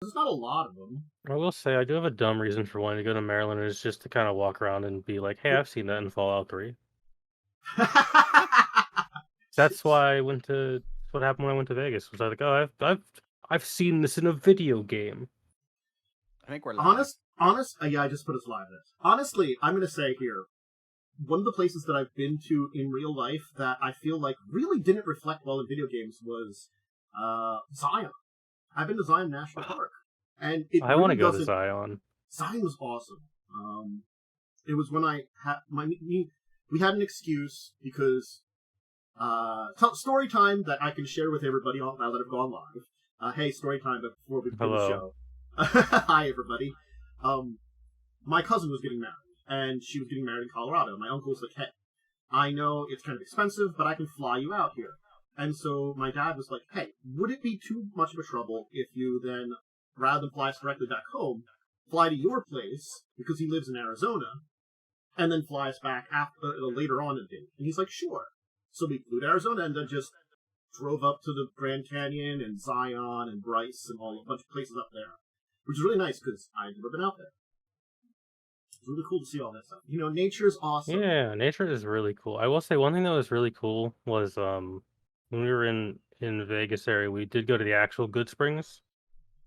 there's not a lot of them. I will say I do have a dumb reason for wanting to go to Maryland, is just to kind of walk around and be like, "Hey, I've seen that in Fallout 3." That's why I went to. That's what happened when I went to Vegas. Was I like, "Oh, I've seen this in a video game." I think we're live. Yeah, I just put us live. Honestly, I'm gonna say here, one of the places that I've been to in real life that I feel like really didn't reflect well in video games was Zion. I've been to Zion National Park, and it I want to really go to doesn't. Zion. Zion was awesome. It was when I had we had an excuse because story time that I can share with everybody now that I've gone live. Hey, story time before we begin the show. Hi, everybody. My cousin was getting married, and she was getting married in Colorado. My uncle was like, "Hey, I know it's kind of expensive, but I can fly you out here." And so my dad was like, "Hey, would it be too much of a trouble if you then, rather than fly us directly back home, fly to your place, because he lives in Arizona, and then fly us back later on in the day?" And he's like, "Sure." So we flew to Arizona and then just drove up to the Grand Canyon and Zion and Bryce and a bunch of places up there, which is really nice because I'd never been out there. It's really cool to see all that stuff. Nature's awesome. Yeah, nature is really cool. I will say one thing that was really cool was when we were in Vegas area, we did go to the actual Good Springs.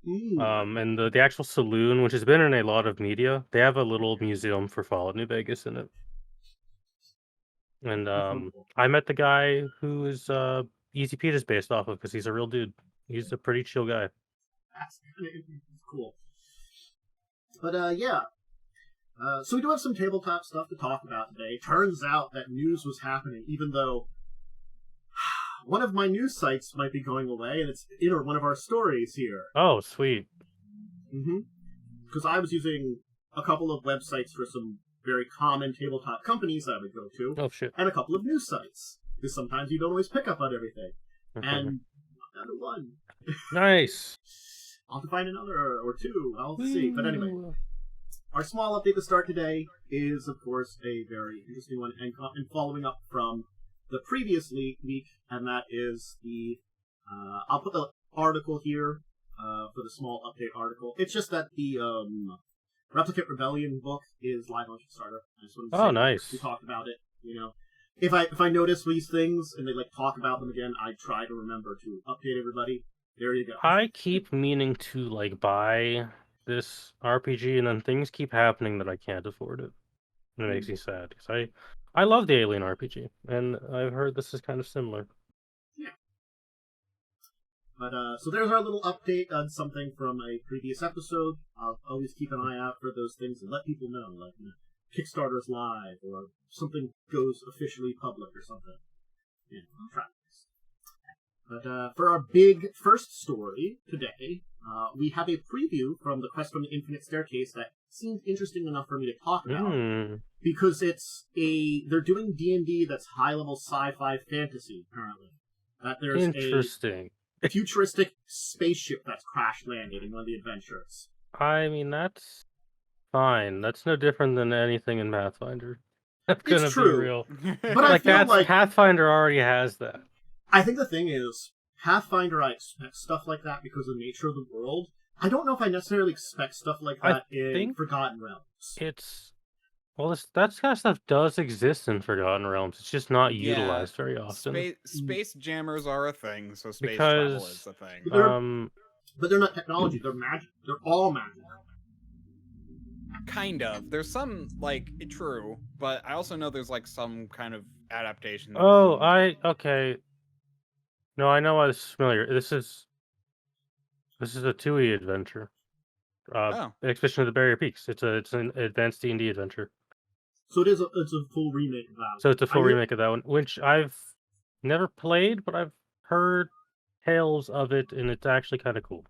And the actual saloon, which has been in a lot of media, they have a little museum for Fallout New Vegas in it. And I met the guy who is Easy Pete is based off of, because he's a real dude. He's a pretty chill guy. That's cool. But yeah. So we do have some tabletop stuff to talk about today. Turns out that news was happening, even though one of my news sites might be going away, and it's in one of our stories here. Oh, sweet. Because I was using a couple of websites for some very common tabletop companies that I would go to. Oh, shit. And a couple of news sites. Because sometimes you don't always pick up on everything. And another one. Nice. I'll have to find another or two. I'll see. But anyway, our small update to start today is, of course, a very interesting one, and following up from the previous week, and that is the... I'll put the article here for the small update article. It's just that the Replicant Rebellion book is live on Kickstarter. I just wanted to say nice. We talked about it. If I notice these things and they talk about them again, I try to remember to update everybody. There you go. I keep meaning to buy this RPG, and then things keep happening that I can't afford it. And it makes me sad, because I love the Alien RPG, and I've heard this is kind of similar. Yeah. But so there's our little update on something from a previous episode. I'll always keep an eye out for those things and let people know, Kickstarter's live, or something goes officially public or something. Yeah, I'll try this. But for our big first story today, we have a preview from the Quest from the Infinite Staircase that seemed interesting enough for me to talk about, because they're doing D&D that's high-level sci-fi fantasy currently. That there's interesting. A futuristic spaceship that's crash landed in one of the adventures. I mean, that's fine. That's no different than anything in Pathfinder. That's gonna be real. But I feel like Pathfinder already has that. I think the thing is, Pathfinder, I expect stuff like that because of the nature of the world. I don't know if I necessarily expect stuff like that in Forgotten Realms. That kind of stuff does exist in Forgotten Realms. It's just not utilized very often. Space jammers are a thing, so space travel is a thing. But they're not technology, they're magic. They're all magic. Kind of. There's some, true, but I also know there's, some kind of adaptation. Okay. No, I know I was familiar. This is a 2E adventure. Expedition of the Barrier Peaks. It's an advanced D&D adventure. So it's a full remake of that. So it's a full remake of that one, which I've never played, but I've heard tales of it, and it's actually kind of cool.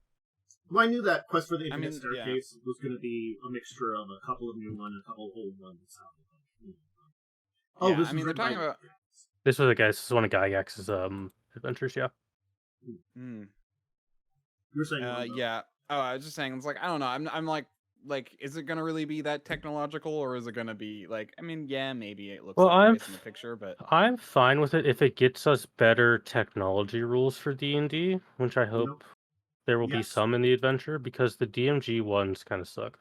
Well, I knew that Quest for the Infinite Staircase was going to be a mixture of a couple of new ones and a couple of old ones. They're talking about... This was one of Gygax's adventures, yeah. You were saying... yeah. Oh, I was just saying, it's I don't know. I'm like, is it gonna really be that technological, or is it gonna be maybe it looks nice in the picture, but I'm fine with it if it gets us better technology rules for D&D, which I hope there will be some in the adventure, because the DMG ones kind of suck.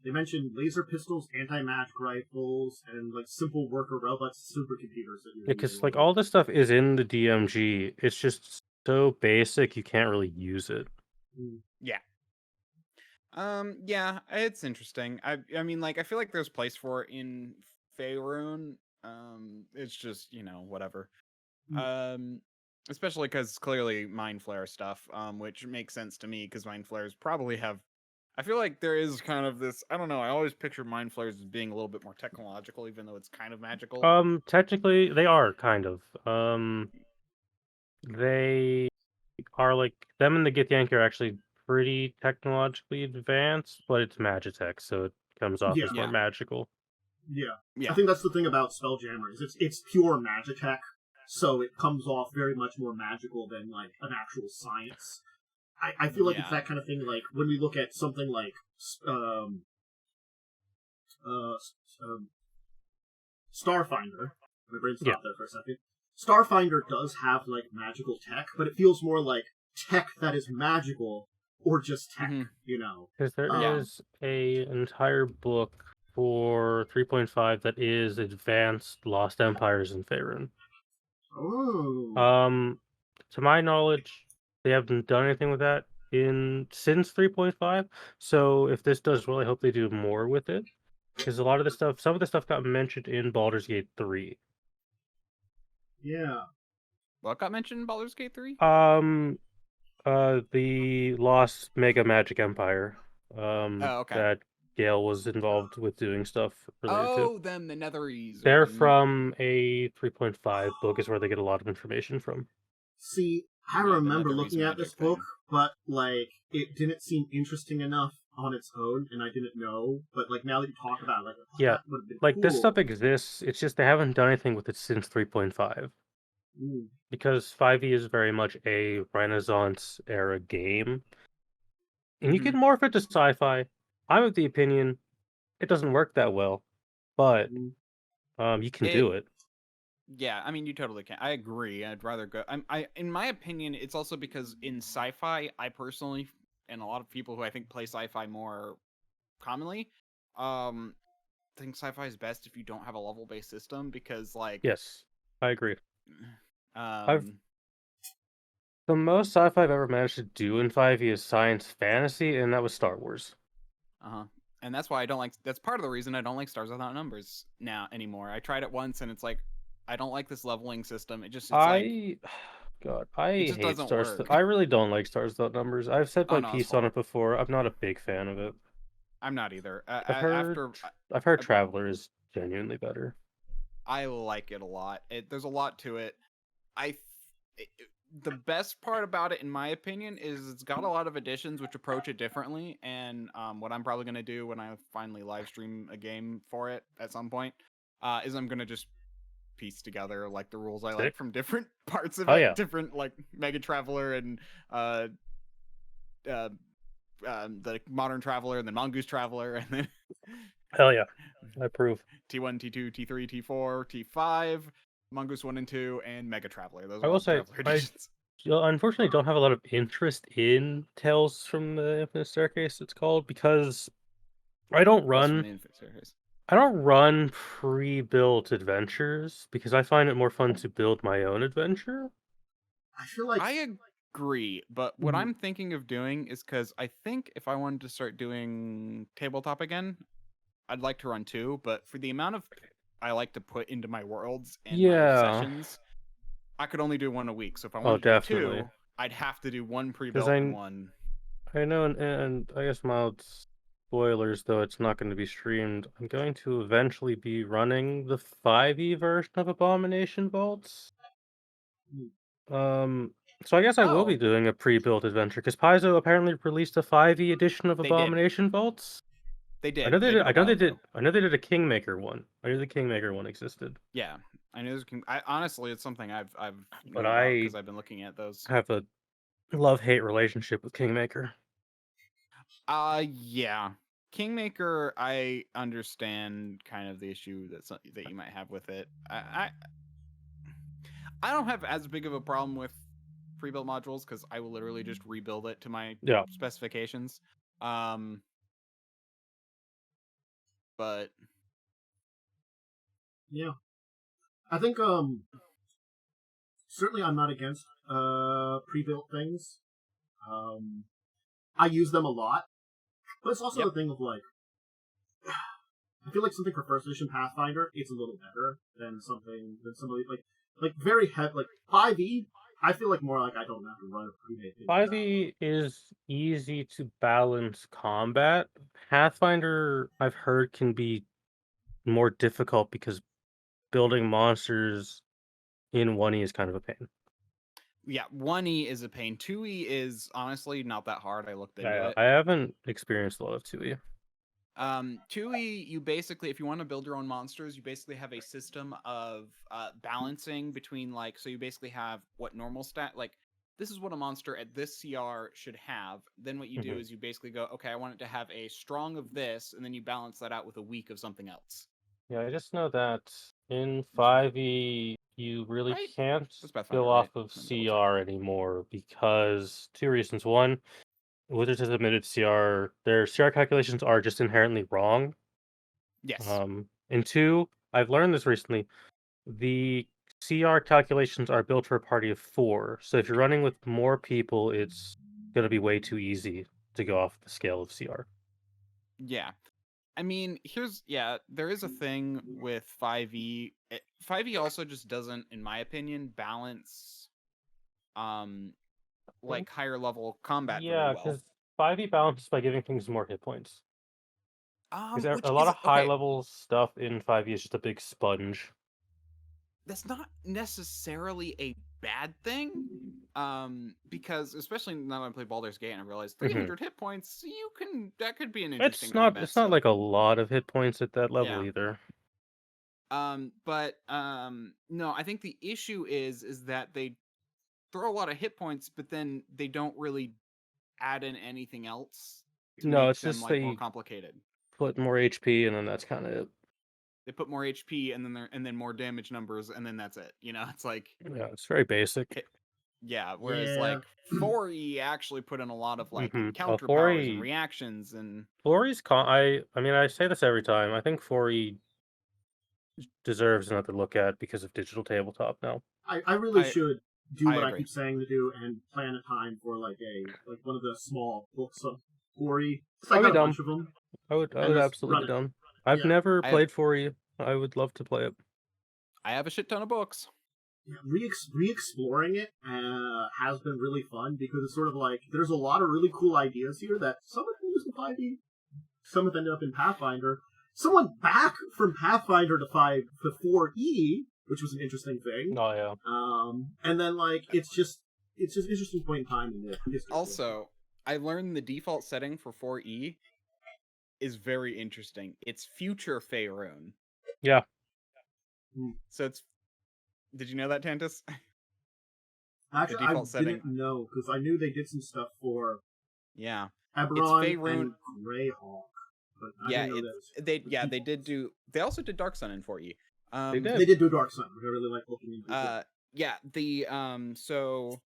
They mentioned laser pistols, anti-magic rifles, and like simple worker robots, supercomputers. Yeah, because like all this stuff is in the DMG. It's just so basic you can't really use it. Yeah. Yeah, it's interesting. I mean, like, I feel like there's place for it in Faerun. It's just, whatever. Especially because clearly Mind Flare stuff, which makes sense to me because Mind Flares probably have. I feel like there is kind of this. I don't know. I always picture Mind Flares as being a little bit more technological, even though it's kind of magical. Technically, they are kind of. They are like them and the Githyanki are actually pretty technologically advanced, but it's Magitech, so it comes off as more magical. Yeah. I think that's the thing about Spelljammers. It's pure Magitech, so it comes off very much more magical than like an actual science. I feel like it's that kind of thing. Like when we look at something like Starfinder. My brain stopped there for a second. Starfinder does have like magical tech, but it feels more like tech that is magical or just tech, Because there is an entire book for 3.5 that is Advanced Lost Empires in Faerun. Oh. To my knowledge, they haven't done anything with that since 3.5. So if this does well, I hope they do more with it. Because some of the stuff got mentioned in Baldur's Gate 3. Yeah. What got mentioned in Baldur's Gate 3? The Lost Mega Magic Empire. Okay. That Gale was involved with doing stuff related to. Oh, them, the Netherese. They're from a 3.5 book is where they get a lot of information from. See, I remember looking at this book, but like it didn't seem interesting enough on its own, and I didn't know. But like now that you talk about it, that would have been cool. This stuff exists. It's just they haven't done anything with it since 3.5. Because 5e is very much a Renaissance era game, and you can morph it to sci-fi. I'm of the opinion it doesn't work that well, but you can do it. Yeah, I mean, you totally can. I agree. I'd rather go. In my opinion, it's also because in sci-fi, I personally, and a lot of people who I think play sci-fi more commonly, think sci-fi is best if you don't have a level-based system because, like, yes, I agree. The most sci-fi I've ever managed to do in 5e is science fantasy, and that was Star Wars. And that's why I don't like. That's part of the reason I don't like Stars Without Numbers anymore. I tried it once, and it's like I don't like this leveling system. I hate Stars. I really don't like Stars Without Numbers. I've said my piece on it before. I'm not a big fan of it. I'm not either. I've heard Traveler is genuinely better. I like it a lot. There's a lot to it. The best part about it, in my opinion, is it's got a lot of additions which approach it differently. And what I'm probably going to do when I finally live stream a game for it at some point is I'm going to just piece together like the rules I like from different parts of it. Different like Mega Traveler and the Modern Traveler and then Mongoose Traveler and then hell yeah, I approve. T1, T2, T3, T4, T5. Mongoose 1 and 2, and Mega Traveler. Those I will say, I unfortunately don't have a lot of interest in Tales from the Infinite Staircase, it's called, because I don't run pre-built adventures, because I find it more fun to build my own adventure. I feel like... I agree, but what I'm thinking of doing is, because I think if I wanted to start doing tabletop again, I'd like to run 2, but for the amount of I like to put into my worlds and my sessions, I could only do 1 a week. So if I wanted to do 2, I'd have to do 1 pre-built and 1. I know, and I guess mild spoilers, though it's not going to be streamed. I'm going to eventually be running the 5e version of Abomination Vaults. So I guess I will be doing a pre-built adventure, because Paizo apparently released a 5e edition of Abomination Vaults. They did. I know they did a Kingmaker one. I knew the Kingmaker one existed. Yeah, I knew. Honestly, it's something I've but because I've been looking at those. I have a love-hate relationship with Kingmaker. Yeah, Kingmaker. I understand kind of the issue that you might have with it. I don't have as big of a problem with pre-built modules because I will literally just rebuild it to my specifications. But yeah, I think certainly I'm not against pre-built things. I use them a lot, but it's also the thing of like, I feel like something for first edition Pathfinder, it's a little better than somebody like very heavy, like 5e. I feel like more like I don't have to run a pre-made thing. 5e is easy to balance combat. Pathfinder, I've heard, can be more difficult because building monsters in 1e is kind of a pain. Yeah, 1e is a pain. 2e is honestly not that hard. I looked into it. I haven't experienced a lot of 2e. 2e, you basically, if you want to build your own monsters, you basically have a system of balancing between, like, so you basically have what normal stat, like, this is what a monster at this CR should have. Then what you do is you basically go, okay, I want it to have a strong of this, and then you balance that out with a weak of something else. Yeah, I just know that in 5e, you really can't go off of CR anymore because 2 reasons. One, Wizards has admitted CR, their CR calculations are just inherently wrong. Yes. And 2, I've learned this recently, the CR calculations are built for a party of 4. So if you're running with more people, it's going to be way too easy to go off the scale of CR. Yeah. I mean, there is a thing with 5e. 5e also just doesn't, in my opinion, balance like higher level combat very well. Yeah, because 5e balances by giving things more hit points. A lot of high level stuff in 5e is just a big sponge. That's not necessarily a bad thing, because especially now that I play Baldur's Gate and I realize 300 hit points, that could be an interesting combat. It's not like a lot of hit points at that level either. But no, I think the issue is that they throw a lot of hit points, but then they don't really add in anything else to make it's them just like more complicated. Put more HP and then that's kind of it. They put more HP and then more damage numbers and then that's it. You know, it's like it's very basic. Yeah, whereas like 4e actually put in a lot of like counter powers and reactions and 4e's I mean I say this every time. I think 4e deserves another look at because of digital tabletop now. I really should do what I keep saying to do and plan a time for like one of the small books of 4e. I got a bunch of them. I would absolutely be done. I've never played 4e. I would love to play it. I have a shit ton of books. Yeah, re-exploring it has been really fun because it's sort of like there's a lot of really cool ideas here that some have been used in 5e, some have ended up in Pathfinder. Some went back from Pathfinder to 4e, which was an interesting thing. Oh yeah. And then like it's just an interesting point in time in the history. Also, I learned the default setting for 4e is very interesting. It's future Faerun. Yeah. So it's. Did you know that, Tantus? Actually, I didn't know because I knew they did some stuff for. Yeah. Eberron and Greyhawk. But they did do. They also did Dark Sun in 4e. They did do Dark Sun, which I really like looking into. So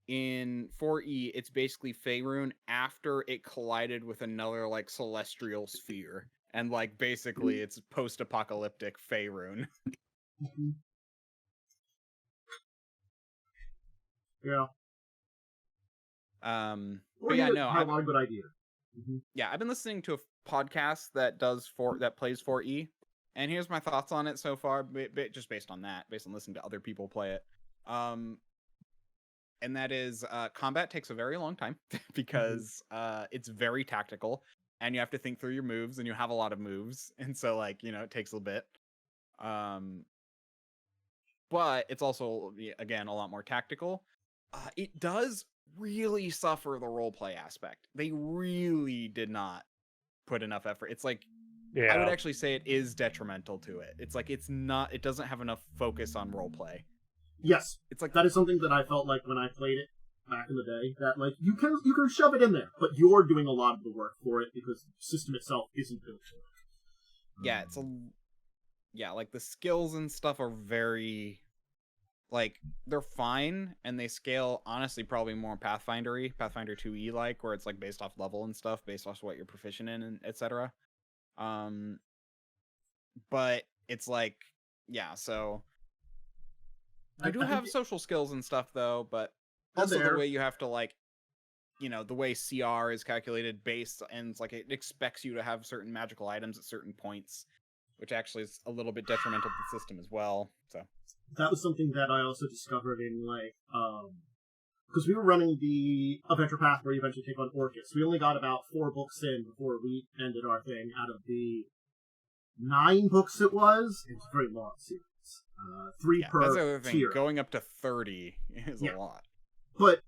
in 4e, it's basically Faerun after it collided with another like celestial sphere, and like basically it's post-apocalyptic Faerun. Yeah. But yeah, no, I have a lot of good ideas. Yeah, I've been listening to a podcast that plays 4e, and here's my thoughts on it so far, just based on listening to other people play it. And that is, combat takes a very long time because it's very tactical, and you have to think through your moves, and you have a lot of moves, and so like it takes a bit. But it's also again a lot more tactical. It does really suffer the roleplay aspect. They really did not put enough effort. It's like I would actually say it is detrimental to it. It's like it doesn't have enough focus on roleplay. Yes, it's like that is something that I felt like when I played it back in the day. That like you can shove it in there, but you're doing a lot of the work for it because the system itself isn't built for it. Yeah, like the skills and stuff are very like they're fine and they scale honestly probably more Pathfinder-y, Pathfinder 2E like, where it's like based off level and stuff, based off what you're proficient in and etc. But it's like, yeah, so you do have social skills and stuff though, but also the way you have to like, you know, the way CR is calculated based, and it's like it expects you to have certain magical items at certain points, which actually is a little bit detrimental to the system as well. So that was something that I also discovered in like because we were running the adventure path where you eventually take on Orcus. We only got about 4 books in before we ended our thing. Out of the 9 books it was a very long series. 3 per that's the other thing. tier. Going up to 30 is a lot. But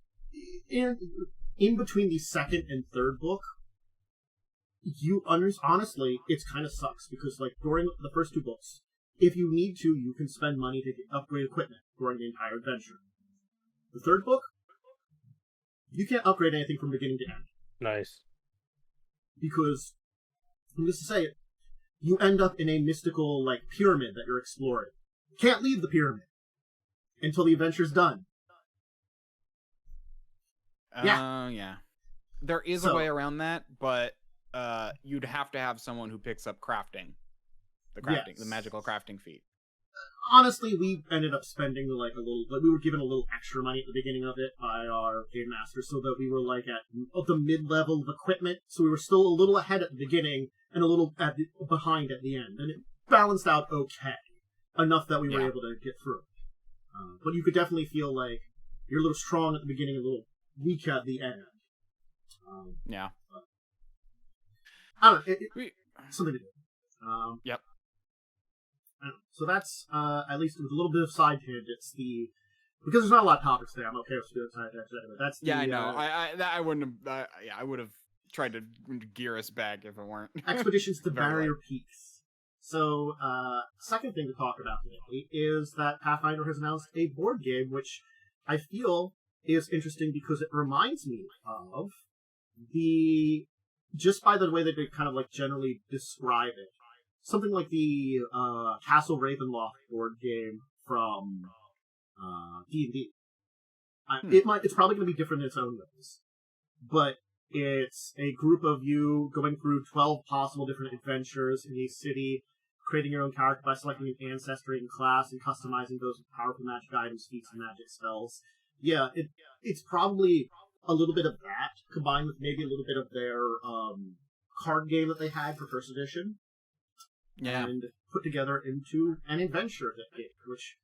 in between the second and third book, honestly, it's kind of sucks because like during the first 2 books, if you need to, you can spend money to upgrade equipment during the entire adventure. The third book, you can't upgrade anything from beginning to end. Nice. Because, needless to say it, you end up in a mystical like pyramid that you're exploring. You can't leave the pyramid until the adventure's done. Yeah. There is a way around that, but you'd have to have someone who picks up crafting. The magical crafting feat. Honestly, we ended up spending like we were given a little extra money at the beginning of it by our game master, so that we were like at the mid-level of equipment, so we were still a little ahead at the beginning and a little behind at the end, and it balanced out okay, enough that we were able to get through. But you could definitely feel like you're a little strong at the beginning, a little weak at the end. I don't know. Something to do. Yep. So that's at least with a little bit of side tangents. Because there's not a lot of topics there, I'm okay with doing side tangents anyway. That's I know. I wouldn't have. I would have tried to gear us back if it weren't. Expeditions to Barrier Peaks. So, second thing to talk about today is that Pathfinder has announced a board game, which I feel is interesting because it reminds me of just by the way that they kind of like generally describe it. Something like the Castle Ravenloft board game from D&D. It's probably going to be different in its own ways, but it's a group of you going through 12 possible different adventures in a city, creating your own character by selecting an ancestry and class and customizing those with powerful magic items, feats, and magic spells. Yeah, it's probably a little bit of that combined with maybe a little bit of their card game that they had for first edition. Yeah. And put together into an adventure game, which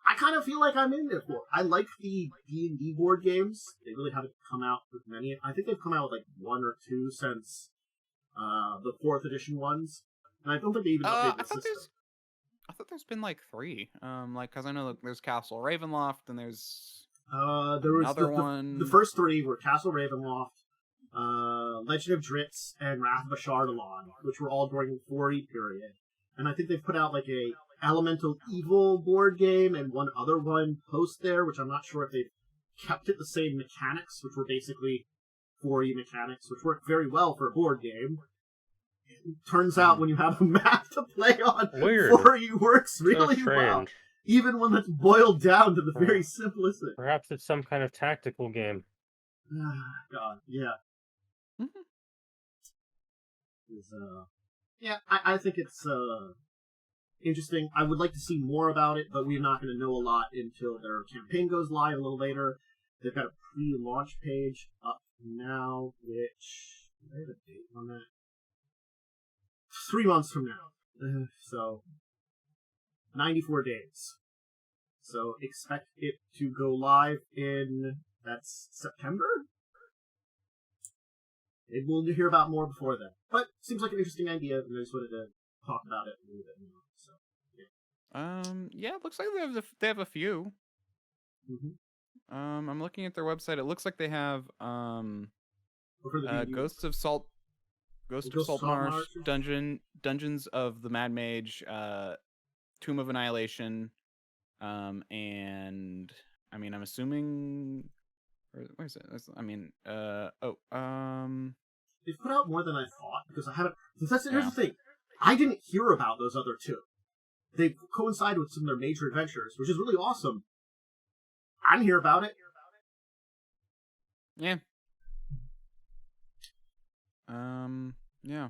I kind of feel like I'm in there for. I like the D&D board games. They really haven't come out with many. I think they've come out with like 1 or 2 since the 4th edition ones. And I don't think they even updated the system. I thought there's been like 3. Because I know there's Castle Ravenloft and there's there was another one. The first 3 were Castle Ravenloft, Legend of Dritz, and Wrath of Ashardalon, which were all during the 4E period. And I think they've put out like a Elemental Evil board game and one other one post there, which I'm not sure if they've kept it the same mechanics, which were basically 4E mechanics, which work very well for a board game. It turns out when you have a map to play on, 4E works really well. Even when that's boiled down to the very simplest thing. Perhaps it's some kind of tactical game. God, yeah. Yeah, I think it's interesting. I would like to see more about it, but we're not going to know a lot until their campaign goes live a little later. They've got a pre-launch page up now, which... I have a date on that. 3 months from now. So, 94 days. So, expect it to go live in... That's September? Maybe we'll hear about more before then. But seems like an interesting idea, and I just wanted to talk about it a little bit more. So, yeah, it looks like they have a few. Mm-hmm. I'm looking at their website. It looks like they have Ghosts of Saltmarsh, Dungeons of the Mad Mage, Tomb of Annihilation, and I mean, I'm assuming. Where is it? They've put out more than I thought, because I haven't... Here's the thing. I didn't hear about those other 2. They coincide with some of their major adventures, which is really awesome. I didn't hear about it. Yeah. Yeah.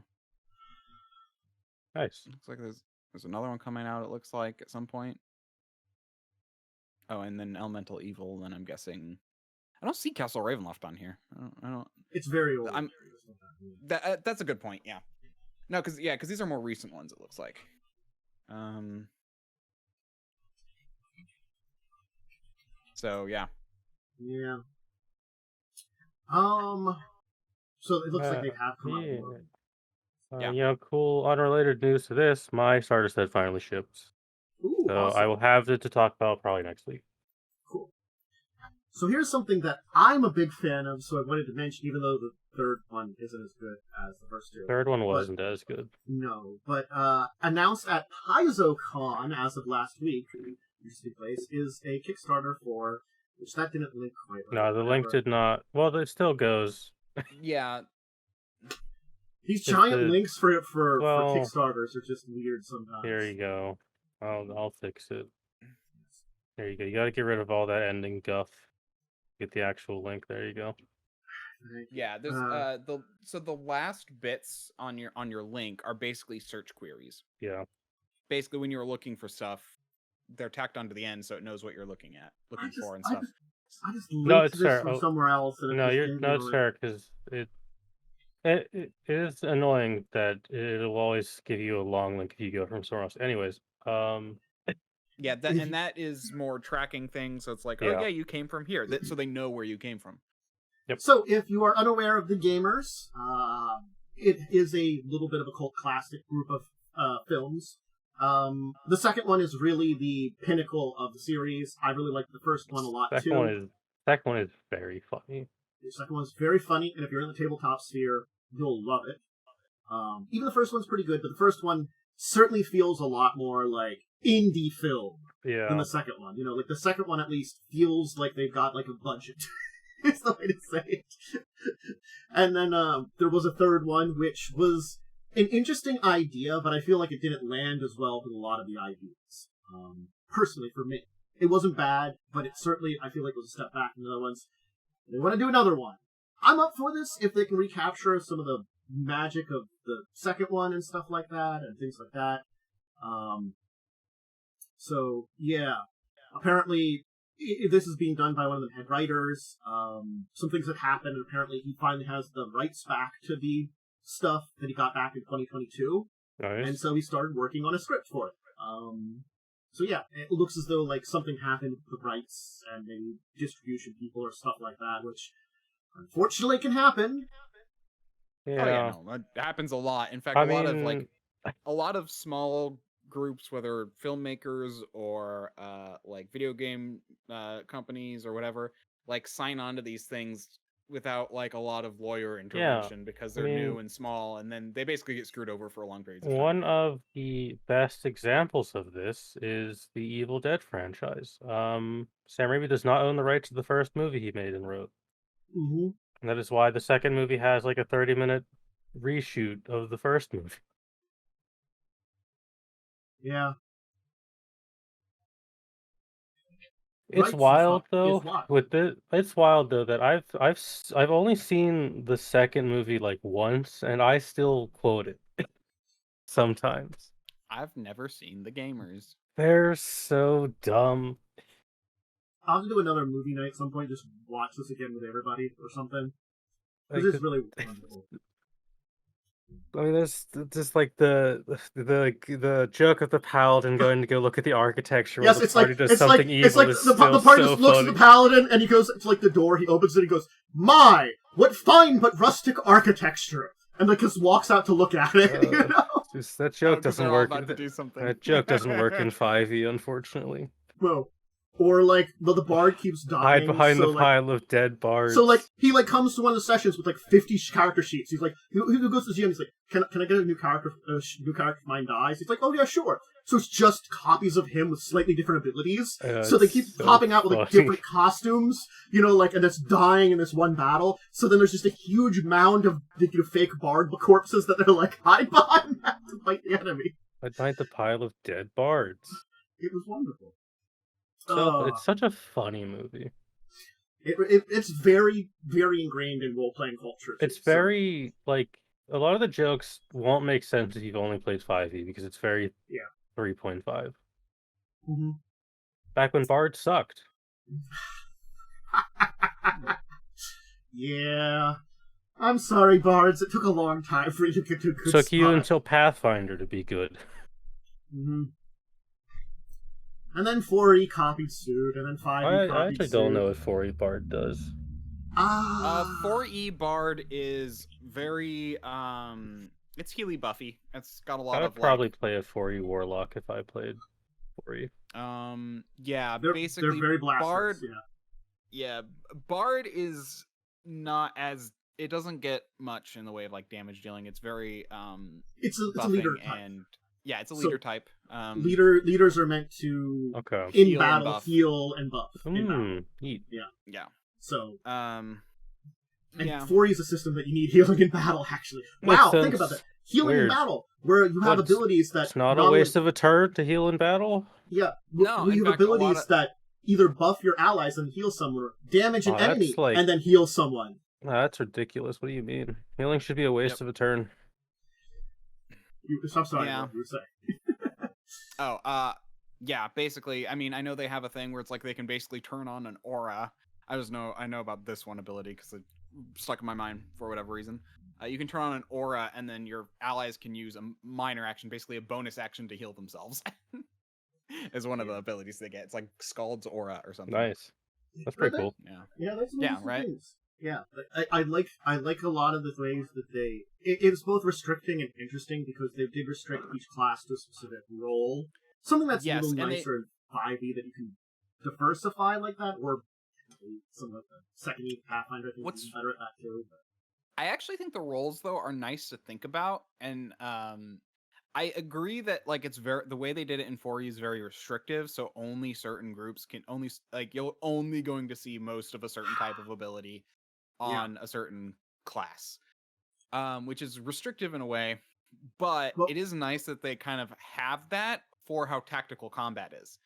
Nice. Looks like there's another one coming out, it looks like, at some point. Oh, and then Elemental Evil, then I'm guessing... I don't see Castle Ravenloft on here. I don't... It's very old. That's a good point, yeah. No, because these are more recent ones, it looks like. So, yeah. Yeah. So it looks like they have come out more. Yeah. Cool. Unrelated news to this, my starter set finally shipped. Ooh, So awesome. I will have it to talk about probably next week. Cool. So here's something that I'm a big fan of, so I wanted to mention, even though the third one isn't as good as the first two. Third one wasn't as good. No, but announced at PaizoCon as of last week, used to be place, is a Kickstarter for, which that didn't link quite right. No, the link did not. Well, it still goes. Yeah. These giant links for Kickstarters are just weird sometimes. Here you go. I'll fix it. There you go. You got to get rid of all that ending guff. Get the actual link. There you go. Yeah, there's the last bits on your link are basically search queries. Yeah. Basically, when you're looking for stuff, they're tacked onto the end so it knows what you're looking for and stuff. I just linked this fair. from somewhere else. And it's fair because it is annoying that it'll always give you a long link if you go from somewhere else. Anyways, yeah, that is more tracking things. So it's like, oh yeah, you came from here, so they know where you came from. Yep. So if you are unaware of The Gamers, it is a little bit of a cult classic group of films. The second one is really the pinnacle of the series. I really like the first one a lot too. Second one is very funny. The second one is very funny, and if you're in the tabletop sphere, you'll love it. Even the first one's pretty good, but the first one certainly feels a lot more like indie film than the second one. You know, like the second one at least feels like they've got like a budget. It's the way to say it. And then there was a third one, which was an interesting idea, but I feel like it didn't land as well with a lot of the ideas. Personally, for me. It wasn't bad, but it certainly, I feel like, was a step back from the other ones. They want to do another one. I'm up for this if they can recapture some of the magic of the second one and stuff like that, and things like that. So, yeah. Apparently, this is being done by one of the head writers. Some things have happened, and apparently he finally has the rights back to the stuff that he got back in 2022. Nice. And so he started working on a script for it. So yeah, it looks as though like something happened with the rights and maybe distribution people or stuff like that, which unfortunately can happen. Yeah. Oh yeah, no, that happens a lot. In fact, a lot of small groups, whether filmmakers or like video game companies or whatever, like sign on to these things without like a lot of lawyer intervention because they're new and small, and then they basically get screwed over for a long period of time. One of the best examples of this is the Evil Dead franchise. Sam Raimi does not own the rights to the first movie he made and wrote. Mm-hmm. And that is why the second movie has like a 30-minute reshoot of the first movie. Yeah. It's wild though. It's wild though that I've only seen the second movie like once, and I still quote it sometimes. I've never seen The Gamers. They're so dumb. I'll have to do another movie night at some point. Just watch this again with everybody or something. Because it's really wonderful. I mean, there's just like the joke of the paladin going to go look at the architecture. Yes, it's like the party just looks at the paladin and he goes to like the door. He opens it. He goes, "My, what fine but rustic architecture!" And like just walks out to look at it. You know, that joke doesn't work. That joke doesn't work in 5e, unfortunately. Well, or like the bard keeps dying. Hide behind the pile of dead bards. So like he like comes to one of the sessions with like 50 character sheets. He's like, he goes to the GM. He's like, can I get a new character? New character if mine dies. He's like, oh yeah, sure. So it's just copies of him with slightly different abilities. So they keep popping out with like different costumes. You know, like and it's dying in this one battle. So then there's just a huge mound of fake bard corpses that they're like hide behind that to fight the enemy. Behind the pile of dead bards. It was wonderful. It's such a funny movie. It's very, very ingrained in role-playing culture. It's very, like, a lot of the jokes won't make sense if you've only played 5e, because it's very 3.5. Mm-hmm. Back when Bard sucked. Yeah. I'm sorry, Bards. It took a long time for you to get to a good Took you until Pathfinder to be good. Mm-hmm. And then 4e copied suit, and then 5e copied I actually suit. don't know what 4e Bard does. 4e Bard is very it's Healy buffy. It's got a lot of I'd probably play a 4e Warlock if I played 4e. Yeah, basically they're very blasphemous, Bard. Yeah, Bard is not as, it doesn't get much in the way of like damage dealing. It's very it's a leader type. And it's a leader type. Leaders are meant to in heal battle heal and buff. Neat. Yeah. So and 4e is a system that you need healing in battle, actually. Wow, think about that. Healing in battle, where you have abilities that... It's not a waste of a turn to heal in battle? Yeah. No, you have abilities that either buff your allies and heal someone, damage an enemy, and then heal someone. That's ridiculous. What do you mean? Healing should be a waste of a turn. I'm sorry, what you were saying. Yeah, basically, I mean, I know they have a thing where it's like they can basically turn on an aura. I know about this one ability because it stuck in my mind for whatever reason. You can turn on an aura, and then your allies can use a minor action, basically a bonus action to heal themselves. Is one of the abilities they get. It's like Scald's Aura or something. Nice. That's pretty cool. Yeah, that's right. Things. Yeah, I like a lot of the ways that they. It's both restricting and interesting because they did restrict each class to a specific role. Something that's a little nicer in 5e that you can diversify like that, or some of the second Pathfinder things are better at that too. But... I actually think the roles though are nice to think about, and I agree that like it's very, the way they did it in 4e is very restrictive, so only certain groups can you're only going to see most of a certain type of ability on a certain class, which is restrictive in a way, but it is nice that they kind of have that for how tactical combat is.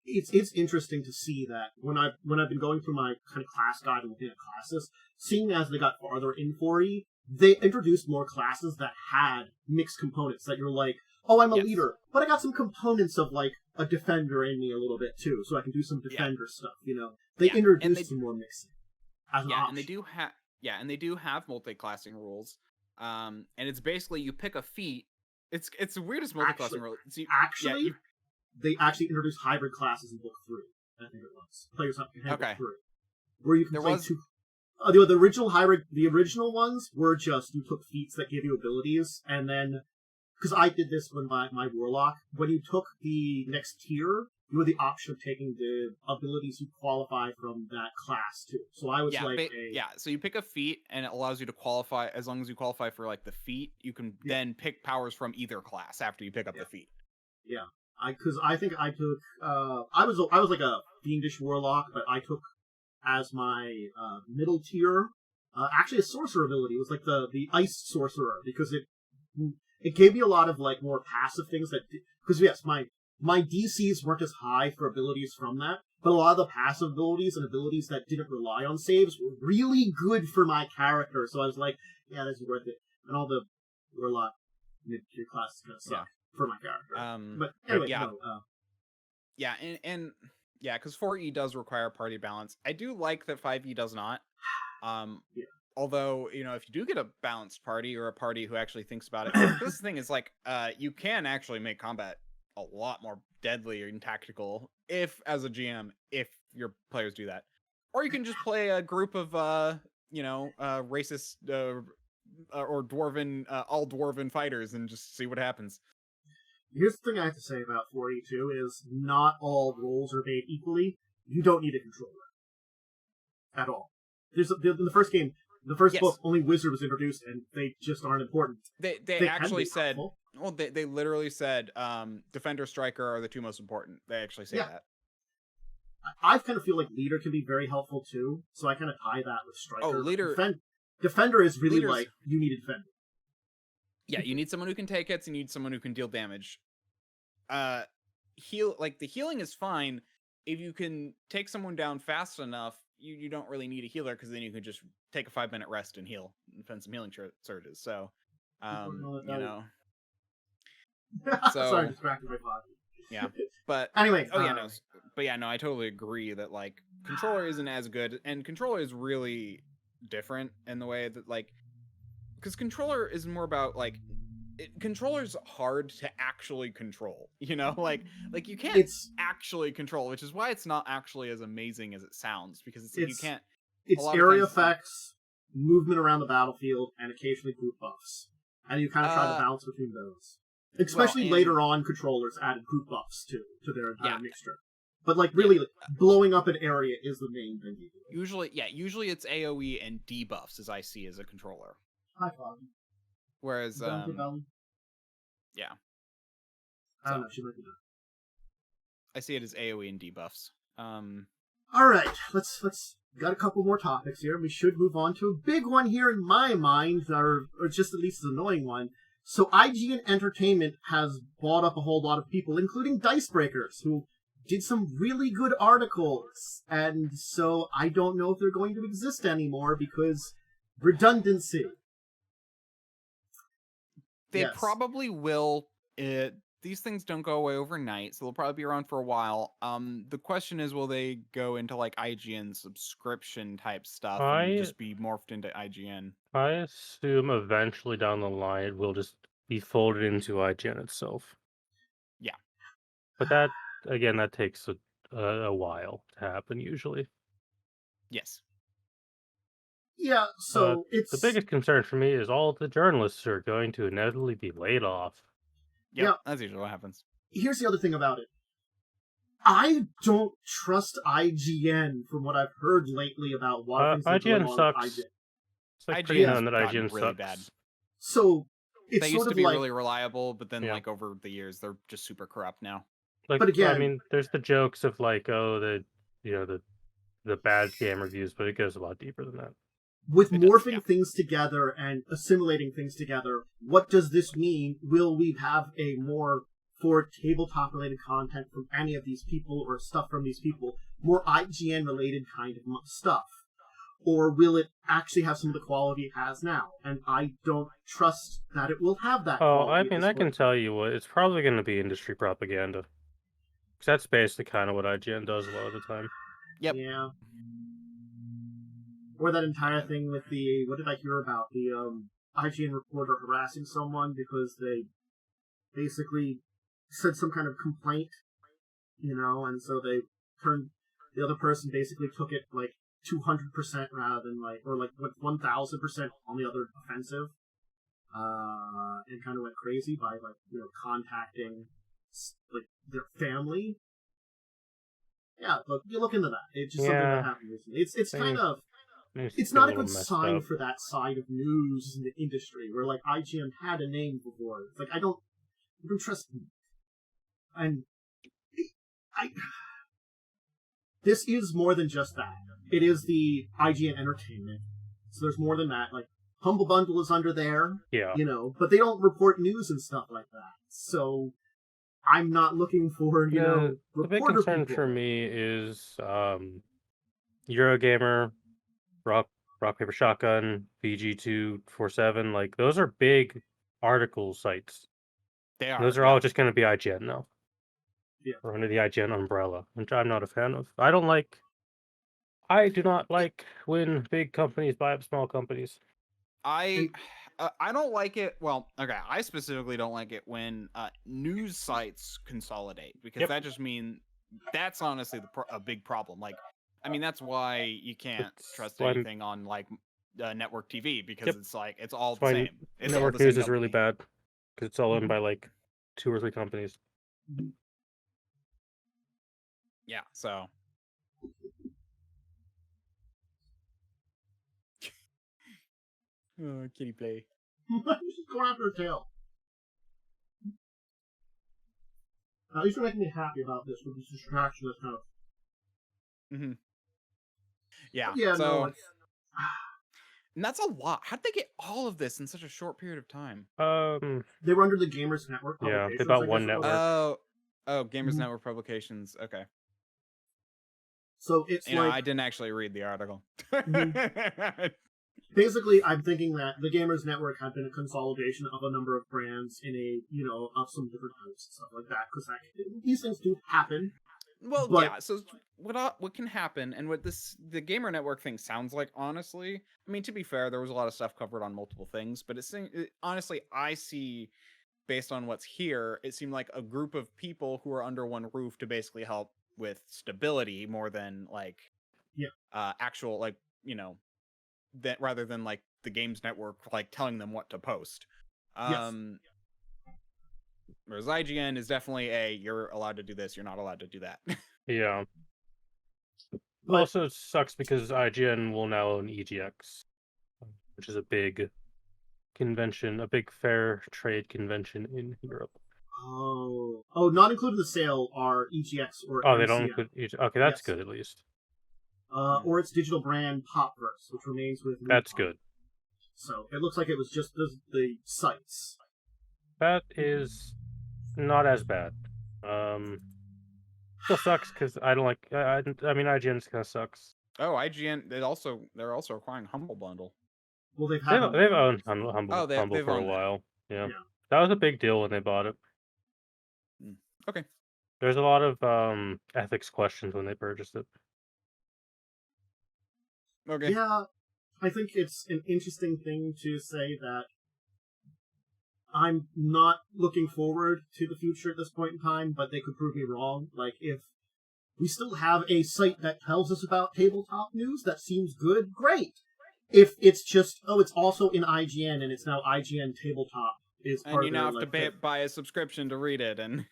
It's interesting to see that when I've been going through my kind of class guide and looking at classes, seeing as they got farther in 4e, they introduced more classes that had mixed components that you're like, oh, I'm a leader, but I got some components of like a defender in me a little bit too, so I can do some defender stuff. You know, they introduced some more mixing. And they do have multi-classing rules. And it's basically you pick a feat. It's the weirdest multi-classing rule. They actually introduced hybrid classes in book 3. I think it was. Players have book 3, where you can play two. The original ones were just you took feats that give you abilities, and then because I did this when my warlock, when you took the next tier, you had the option of taking the abilities you qualify from that class too. So I was so you pick a feat, and it allows you to qualify. As long as you qualify for like the feat, you can then pick powers from either class after you pick up the feat. Yeah, because I think I took I was like a fiendish warlock, but I took as my middle tier actually a sorcerer ability. It was like the ice sorcerer, because it gave me a lot of like more passive things that, because yes, my DCs weren't as high for abilities from that, but a lot of the passive abilities and abilities that didn't rely on saves were really good for my character. So I was like, yeah, this is worth it. And all the warlock mid-tier classes kind of suck for my character. But anyway, because 4e does require party balance. I do like that 5e does not. Although, you know, if you do get a balanced party, or a party who actually thinks about it, this thing is like, you can actually make combat a lot more deadly and tactical if, as a GM, if your players do that. Or you can just play a group of, racist or dwarven, all dwarven fighters and just see what happens. Here's the thing I have to say about 4e too, is not all roles are made equally. You don't need a controller. At all. In the first game, the first book, only wizard was introduced, and they just aren't important. They actually said, they literally said, defender, striker are the two most important. They actually say that. I kind of feel like leader can be very helpful too, so I kind of tie that with striker. Oh, leader. Defender is really like, you need a defender. Yeah, you need someone who can take hits, and you need someone who can deal damage. The healing is fine, if you can take someone down fast enough, you don't really need a healer because then you can just take a 5-minute rest and heal and spend some healing surges. So, Sorry, distracted by thought. Yeah, but anyway. No, I totally agree that like controller isn't as good, and controller is really different in the way that like, because controller is more about like. Controller's hard to actually control, like you can't actually control, which is why it's not actually as amazing as it sounds, because it's like you can't. It's area effects, movement around the battlefield, and occasionally group buffs, and you kind of try to balance between those. Especially later on, controllers added group buffs to their entire mixture. But like really, blowing up an area is the main thing you do. Usually it's AOE and debuffs, as I see as a controller. High five. Whereas, yeah. I don't know, she might be done. I see it as AoE and debuffs. Alright, let's got a couple more topics here. We should move on to a big one here in my mind, or just at least an annoying one. So IGN Entertainment has bought up a whole lot of people, including Dicebreakers, who did some really good articles. And so I don't know if they're going to exist anymore because redundancy. They probably will. These things don't go away overnight, so they'll probably be around for a while. The question is, will they go into like IGN subscription type stuff and just be morphed into IGN? I assume eventually down the line it will just be folded into IGN itself. Yeah, but that again, that takes a while to happen usually. Yes. Yeah, so it's... The biggest concern for me is all the journalists are going to inevitably be laid off. Yeah, that's usually what happens. Here's the other thing about it. I don't trust IGN from what I've heard lately about what IGN sucks. It's like pretty known that IGN really sucks. Bad. So it's they sort used to of be like, really reliable, but then like over the years they're just super corrupt now. Like, but again, I mean, there's the jokes of like, the bad game reviews, but it goes a lot deeper than that. With morphing things together and assimilating things together, what does this mean? Will we have a more, for tabletop-related content from any of these people or stuff from these people, more IGN-related kind of stuff? Or will it actually have some of the quality it has now? And I don't trust that it will have that quality. I mean, I can tell you what, it's probably going to be industry propaganda. Because that's basically kind of what IGN does a lot of the time. Yep. Yeah. Or that entire thing with the, what did I hear about? The IGN reporter harassing someone because they basically said some kind of complaint, and so they turned, the other person basically took it like 200% rather than like, or like 1,000% on the other offensive, and kind of went crazy by like, contacting like their family. Yeah, look, you look into that. It's just something that happened recently. It's kind of, it's not a good sign for that side of news in the industry, where like IGN had a name before. It's like I don't trust them. And this is more than just that. It is the IGN Entertainment, so there's more than that. Like Humble Bundle is under there, but they don't report news and stuff like that. So I'm not looking for the big concern for me is Eurogamer, Rock Paper Shotgun, VG247, like those are big article sites. They are. Those are all just going to be IGN now. Yeah. Or under the IGN umbrella, which I'm not a fan of. I do not like when big companies buy up small companies. I don't like it. Well, okay, I specifically don't like it when news sites consolidate, because that just means that's honestly a big problem. Like, I mean, that's why you can't trust anything on like network TV, because it's like it's all the same. It's network news is really bad because it's all owned by like 2 or 3 companies. Yeah, so. Oh, kitty play. She's going after her tail. At least you're making me happy about this with this distraction that's kind of. Mm-hmm. Yeah. Yeah. So, no. And that's a lot. How'd they get all of this in such a short period of time? They were under the Gamers Network. Yeah, they bought one network. Oh, Gamers Network Publications. Okay. So it's like I didn't actually read the article. Basically, I'm thinking that the Gamers Network had been a consolidation of a number of brands in of some different types and stuff like that, because these things do happen. Well, yeah. So what can happen, and what the Gamer Network thing sounds like, honestly. I mean, to be fair, there was a lot of stuff covered on multiple things, but honestly, I see, based on what's here, it seemed like a group of people who are under one roof to basically help with stability more than actual that rather than like the Games Network like telling them what to post. Whereas IGN is definitely you're allowed to do this, you're not allowed to do that. Yeah. Also, it sucks because IGN will now own EGX, which is a big convention, a big fair trade convention in Europe. Oh, not included in the sale are EGX or they don't include EGX. Okay, that's good at least. Or its digital brand Popverse, which remains with me. That's good. So it looks like it was just the sites. That is not as bad. Still sucks because I don't like. I mean, IGN kind of sucks. Oh, IGN. They're also acquiring Humble Bundle. Well, they've owned Humble for a while. Yeah, that was a big deal when they bought it. Okay. There's a lot of ethics questions when they purchased it. Okay. Yeah, I think it's an interesting thing to say that I'm not looking forward to the future at this point in time, but they could prove me wrong. Like, if we still have a site that tells us about tabletop news, that seems good, great. If it's just, it's also in IGN, and it's now IGN Tabletop is part of it. And you now have to buy a subscription to read it, and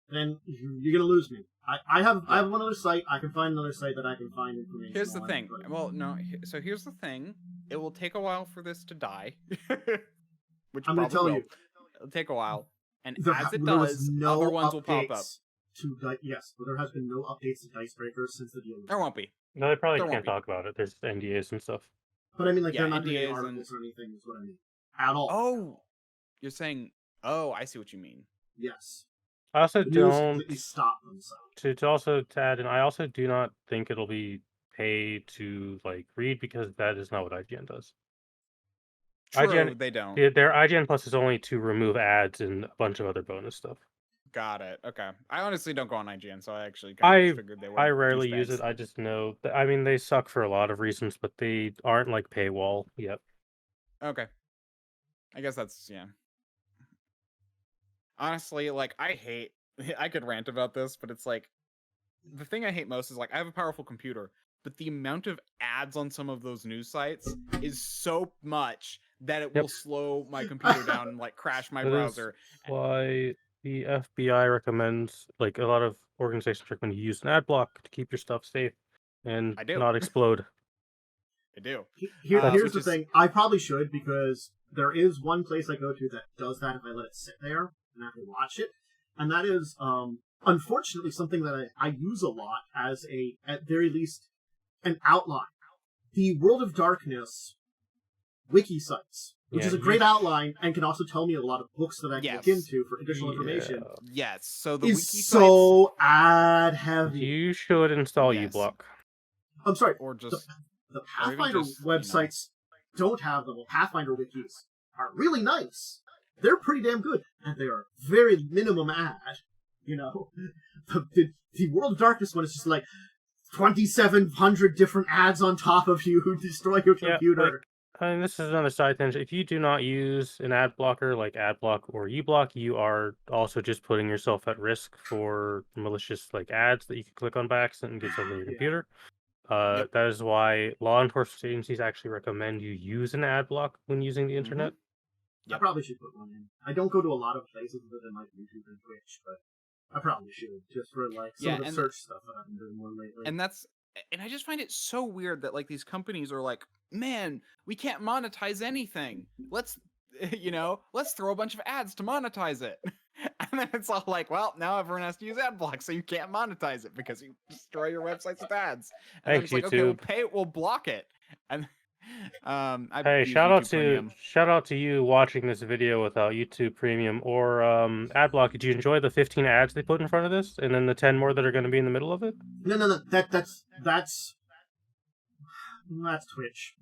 then you're gonna lose me. I have one other site. I can find another site that I can find information. Here's the thing. Well, no. So here's the thing. It will take a while for this to die. Which I'm gonna tell you, it'll take a while, and as it does, other ones will pop up. Yes, but there has been no updates to Dicebreakers since the deal. There won't be. No, they probably can't talk about it. There's NDAs and stuff. But I mean, they're not doing articles or anything. Is what I mean. At all. Oh, you're saying? Oh, I see what you mean. Yes. I also don't stop themselves. To add, and I also do not think it'll be pay to read, because that is not what IGN does. True, IGN, they don't. Their IGN Plus is only to remove ads and a bunch of other bonus stuff. Got it. Okay. I honestly don't go on IGN, so I actually kind of figured they were. I rarely use it. I just know that, I mean, they suck for a lot of reasons, but they aren't paywall yet. Okay. I guess that's honestly, I could rant about this, but it's the thing I hate most is I have a powerful computer, but the amount of ads on some of those news sites is so much that it will slow my computer down and crash my browser. Why the FBI recommends, a lot of organizations recommend you use an ad block to keep your stuff safe and not explode. I do. Here's the thing. I probably should, because there is one place I go to that does that if I let it sit there and I have to watch it. And that is, unfortunately, something that I use a lot as at very least, an outline. The World of Darkness wiki sites, which is a great outline and can also tell me a lot of books that I can look into for additional information. Yes, so the wiki sites ad heavy. You should install uBlock. I'm sorry, or just the Pathfinder websites don't have them. Well, Pathfinder wikis are really nice. They're pretty damn good, and they are very minimum ad. The World of Darkness one is just 2,700 different ads on top of you who destroy your computer. And this is another side tangent. If you do not use an ad blocker like AdBlock or uBlock, you are also just putting yourself at risk for malicious ads that you can click on by accident and get something on your computer. That is why law enforcement agencies actually recommend you use an ad block when using the internet. I probably should put one in. I don't go to a lot of places other than YouTube and Twitch, but I probably should, just for some of the search stuff that I've been doing more lately. And I just find it so weird that these companies are man, we can't monetize anything. Let's throw a bunch of ads to monetize it. And then it's all well, now everyone has to use ad blocks, so you can't monetize it because you destroy your websites with ads. And Thanks, then it's YouTube. Okay, we'll block it. And Hey, use YouTube Premium. shout out to you watching this video without YouTube Premium or Adblock. Did you enjoy the 15 ads they put in front of this, and then the 10 more that are going to be in the middle of it? No. That's Twitch.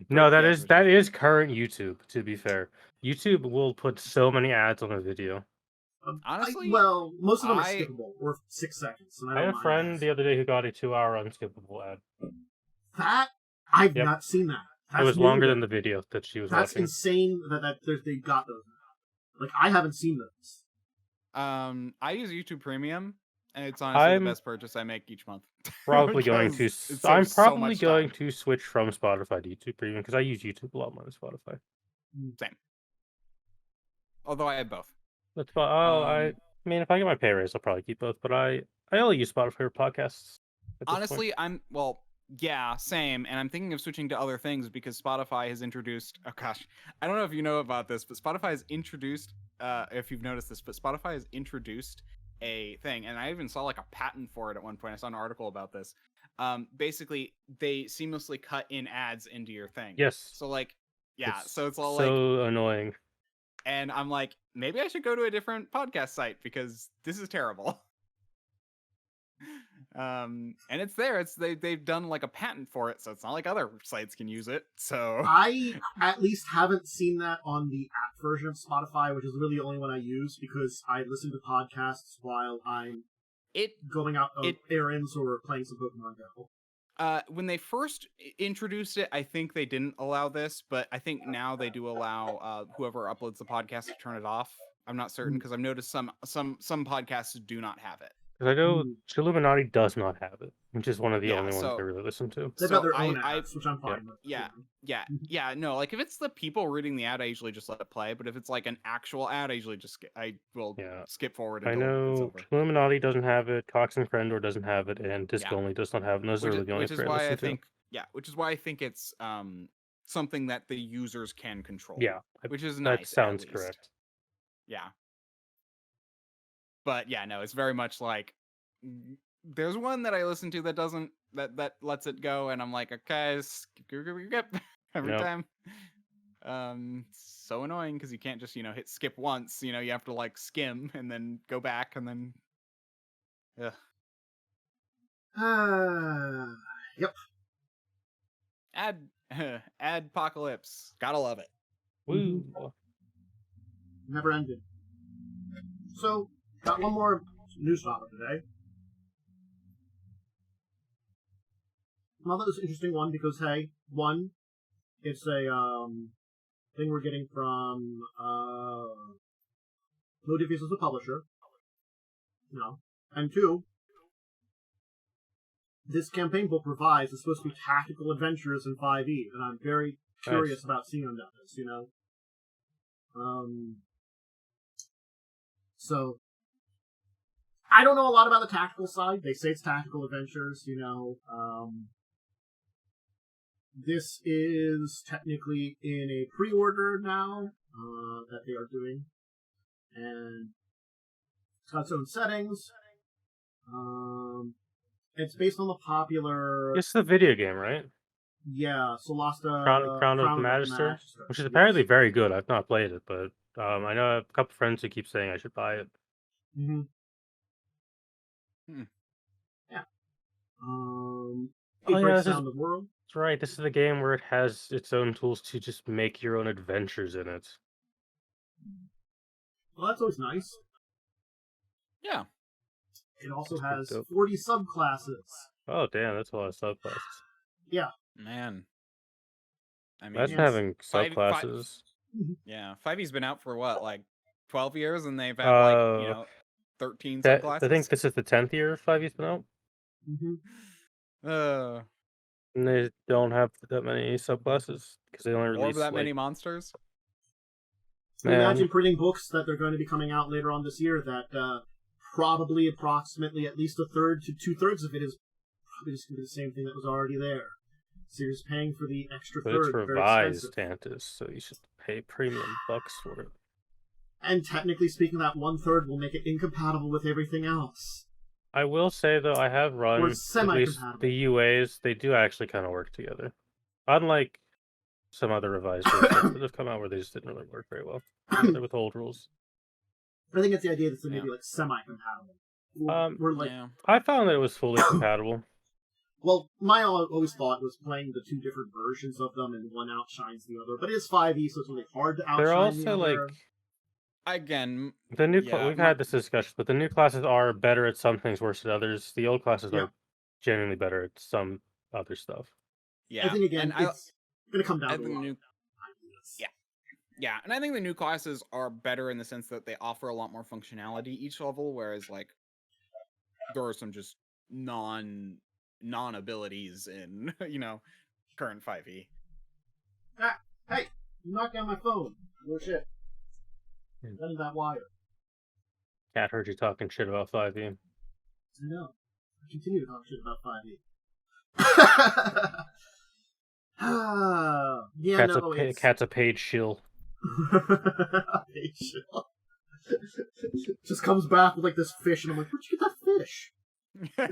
No, that is current YouTube. To be fair, YouTube will put so many ads on a video. Honestly, most of them are skippable or 6 seconds. And I had a friend the other day who got a 2-hour unskippable ad. That I've not seen that. It was longer than the video that she was watching. That's insane that they got those. Like, I haven't seen those. I use YouTube Premium, and it's honestly the best purchase I make each month. Probably going to. I'm probably going to switch from Spotify to YouTube Premium because I use YouTube a lot more than Spotify. Same. Although I have both. That's fine. I mean, if I get my pay raise, I'll probably keep both. But I only use Spotify for podcasts. Honestly, yeah, same. And I'm thinking of switching to other things because Spotify has introduced. Oh gosh, I don't know if you know about this, but Spotify has introduced. If you've noticed this, but Spotify has introduced a thing, and I even saw like a patent for it at one point. I saw an article about this. Basically, they seamlessly cut in ads into your thing. Yes. So like, yeah. So it's all so annoying. And I'm like, maybe I should go to a different podcast site because this is terrible. And it's there. They've done like a patent for it, so it's not like other sites can use it. So I at least haven't seen that on the app version of Spotify, which is really the only one I use because I listen to podcasts while I'm going out on errands or playing some Pokemon Go. When they first introduced it, I think they didn't allow this, but I think now they do allow whoever uploads the podcast to turn it off. I'm not certain because I've noticed some podcasts do not have it. Because I know Illuminati does not have it, which is one of the only ones I really listen to. They've got their own apps, which I'm fine with. Yeah. No, like if it's the people reading the ad, I usually just let it play. But if it's like an actual ad, I usually just skip forward. I know Illuminati doesn't have it, Cox and Crendor doesn't have it, and Disc Only does not have it. Those are really the only three I listen to. Which is why I think it's something that the users can control. Yeah, which is nice. That sounds correct. Yeah. But yeah, no, it's very much like there's one that I listen to that doesn't that lets it go, and I'm like, okay, skip every time. So annoying because you can't just hit skip once. You have to like skim and then go back and then. Yep. Adpocalypse. Gotta love it. Woo. Never ended. So. Got one more news topic today. I thought this was an interesting one because, hey, one, it's a thing we're getting from Motivius as a publisher. And two, this campaign book revised is supposed to be tactical adventures in 5e, and I'm very curious about seeing them this, So, I don't know a lot about the tactical side. They say it's tactical adventures, This is technically in a pre-order now that they are doing. And it's got its own settings. It's based on the popular... It's the video game, right? Yeah, Solasta... Crown of the Magister, which is apparently very good. I've not played it, but I know a couple friends who keep saying I should buy it. Mm-hmm. Yeah. It breaks down the world. That's right. This is the game where it has its own tools to just make your own adventures in it. Well, that's always nice. Yeah. It also has 40 subclasses. Oh, damn, that's a lot of subclasses. Yeah. Man. I mean, imagine having subclasses. Yeah. 5e's been out for what, like 12 years, and they've had 13 subclasses. I think this is the 10th year 5e's been out. And they don't have that many subclasses because they only release that many monsters. Imagine printing books that they're going to be coming out later on this year that probably approximately at least a third to 2/3 of it is probably just going to be the same thing that was already there. So you're just paying for the extra third. It's revised, Tantus, so you should pay premium bucks for it. And technically speaking, that 1/3 will make it incompatible with everything else. I will say, though, I have run at least the UAs. They do actually kind of work together. Unlike some other revised versions that have come out where they just didn't really work very well. They're with old rules. I think it's the idea that it's maybe like semi-compatible. We're like, I found that it was fully compatible. Well, my always thought was playing the two different versions of them, and one outshines the other. But it is 5e, so it's really hard to outshine They're also the other. Again, the new we've had this discussion, but the new classes are better at some things, worse at others. The old classes are genuinely better at some other stuff. Yeah, I think again, it's going to come down to the new. ideas. Yeah, and I think the new classes are better in the sense that they offer a lot more functionality each level, whereas like there are some just non-abilities in current 5e. Ah, hey, you knocked down my phone. No shit. Running that wire. Cat heard you talking shit about 5e. I know. I continue to talk shit about 5e. Cat's a paid shill. Paid shill. Just comes back with like this fish, and I'm like, where'd you get that fish? That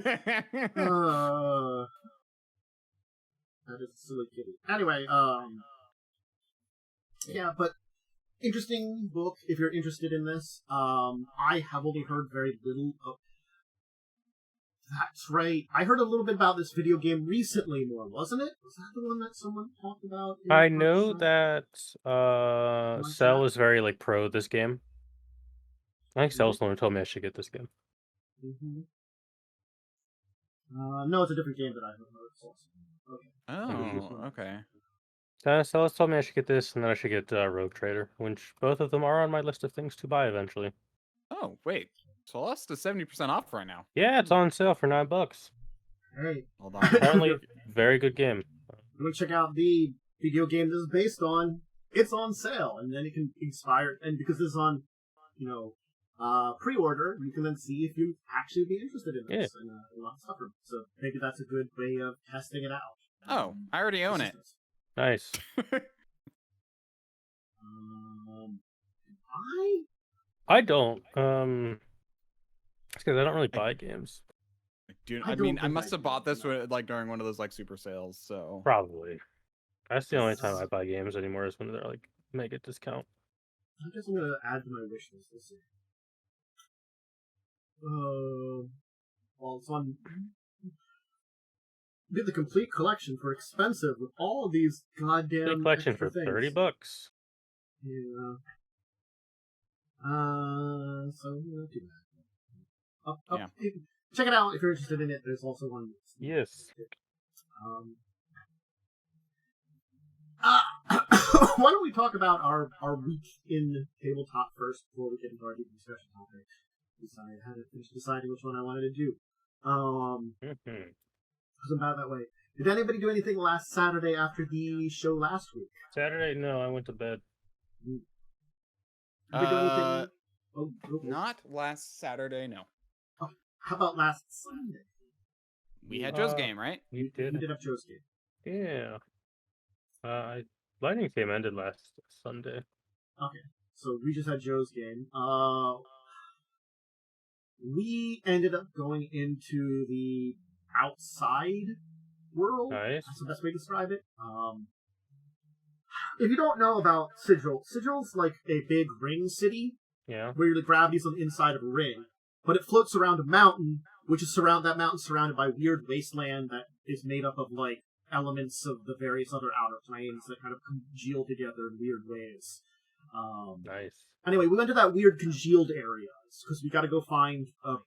is a silly kitty. Anyway, yeah, but interesting book if you're interested in this. I have only heard very little of. That's right. I heard a little bit about this video game recently more, wasn't it? Was that the one that someone talked about? I know that Cell is very like pro this game. I think Cell's the one who told me I should get this game. Mm-hmm. No, it's a different game that I haven't heard. Okay. Oh, okay. Cell's told me I should get this, and then I should get Rogue Trader, which both of them are on my list of things to buy eventually. Oh, wait. Solasta 70% off right now. Yeah, it's on sale for $9. Hey. Hold on. Apparently, very good game. Let me check out the video game this is based on. It's on sale, and then you can inspire. And because this is on, pre-order, you can then see if you actually be interested in this and a lot of stuff. So maybe that's a good way of testing it out. Oh, I already own it. Nice. I don't. It's because I don't really buy games. Dude, I must have bought this during one of those super sales. So probably. That's the only time I buy games anymore is when they're like mega discount. I guess I'm gonna add to my wish list. Let's see. Well, it's on. Get the complete collection for expensive with all of these goddamn. Complete collection for things. $30. Yeah. So not too bad. Yeah. Check it out if you're interested in it. There's also one. Yes. Why don't we talk about our week in tabletop first before we get into our deep discussion topic? Sorry, I hadn't finished deciding which one I wanted to do. Wasn't bad that way. Did anybody do anything last Saturday after the show last week? Saturday? No, I went to bed. Did we do anything? Not last Saturday, no. Oh, how about last Sunday? We had Joe's game, right? You did. We did have Joe's game. Yeah. Lightning game ended last Sunday. Okay, so we just had Joe's game. We ended up going into the outside world. Nice. That's the best way to describe it. If you don't know about Sigil's like a big ring city. Yeah. Where the gravity's on the inside of a ring, but it floats around a mountain, which is surrounded by weird wasteland that is made up of like elements of the various other outer planes that kind of congeal together in weird ways. Nice. Anyway, we went to that weird congealed area because we got to go find a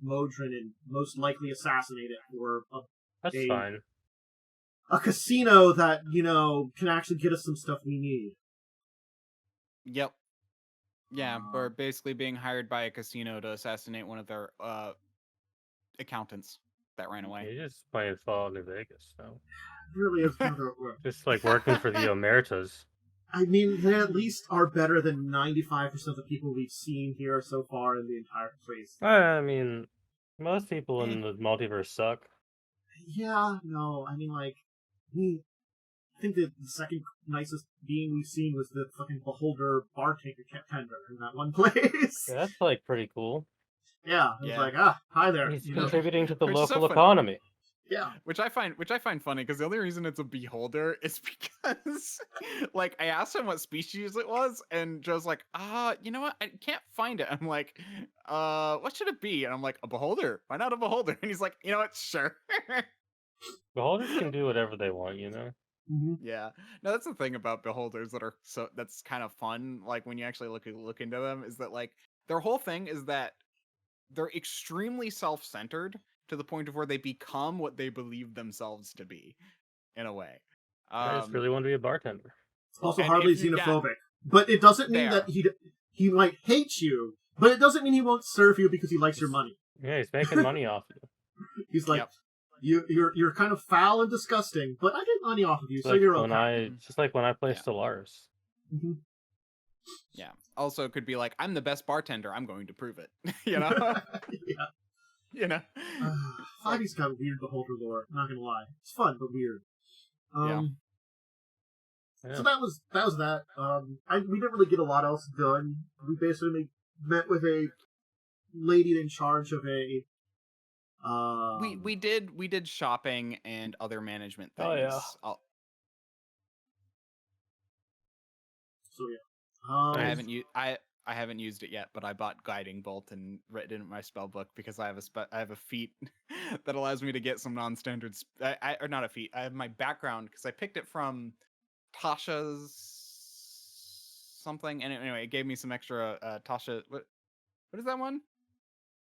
Modron and most likely assassinate it for fine. A casino that can actually get us some stuff we need. Yep. Yeah, we're basically being hired by a casino to assassinate one of their accountants that ran away. You're just playing Fallout New Vegas, so. It really is kind of work. Just like working for the Omertas. I mean, they at least are better than 95% of the people we've seen here so far in the entire place. I mean, most people in the multiverse suck. Yeah, no, I mean, like, I think the second nicest being we've seen was the fucking Beholder bartender in that one place. Yeah, that's like pretty cool. Yeah, it was like, hi there. He's contributing to the local economy. Yeah. Which I find funny because the only reason it's a beholder is because like I asked him what species it was, and Joe's like, you know what? I can't find it. I'm like, what should it be? And I'm like, a beholder. Why not a beholder? And he's like, you know what? Sure. Beholders can do whatever they want, you know? Mm-hmm. Yeah. No, that's the thing about beholders that's kind of fun. Like when you actually look into them, is that like their whole thing is that they're extremely self-centered to the point of where they become what they believe themselves to be, in a way. I just really want to be a bartender. Also And hardly if you- yeah, xenophobic. But it doesn't mean They that he might hate you, but it doesn't mean he won't serve you because he likes your money. Yeah, he's making money off you. He's like, Yep. you're kind of foul and disgusting, but I get money off of you, so Like you're when okay. just like when I play Yeah. Stellaris. Mm-hmm. Yeah. Also, it could be like, I'm the best bartender. I'm going to prove it. You know. Yeah. You know. 5e's got weird beholder lore. Not gonna lie, it's fun but weird. Yeah. So that was that. We didn't really get a lot else done. We basically met with a lady in charge of a. We did shopping and other management things. Oh, yeah. So yeah. I haven't used it yet, but I bought Guiding Bolt and written it in my spell book because I have a feat that allows me to get some non-standard. Or not a feat. I have my background because I picked it from Tasha's something, and anyway, it gave me some extra Tasha. What is that one?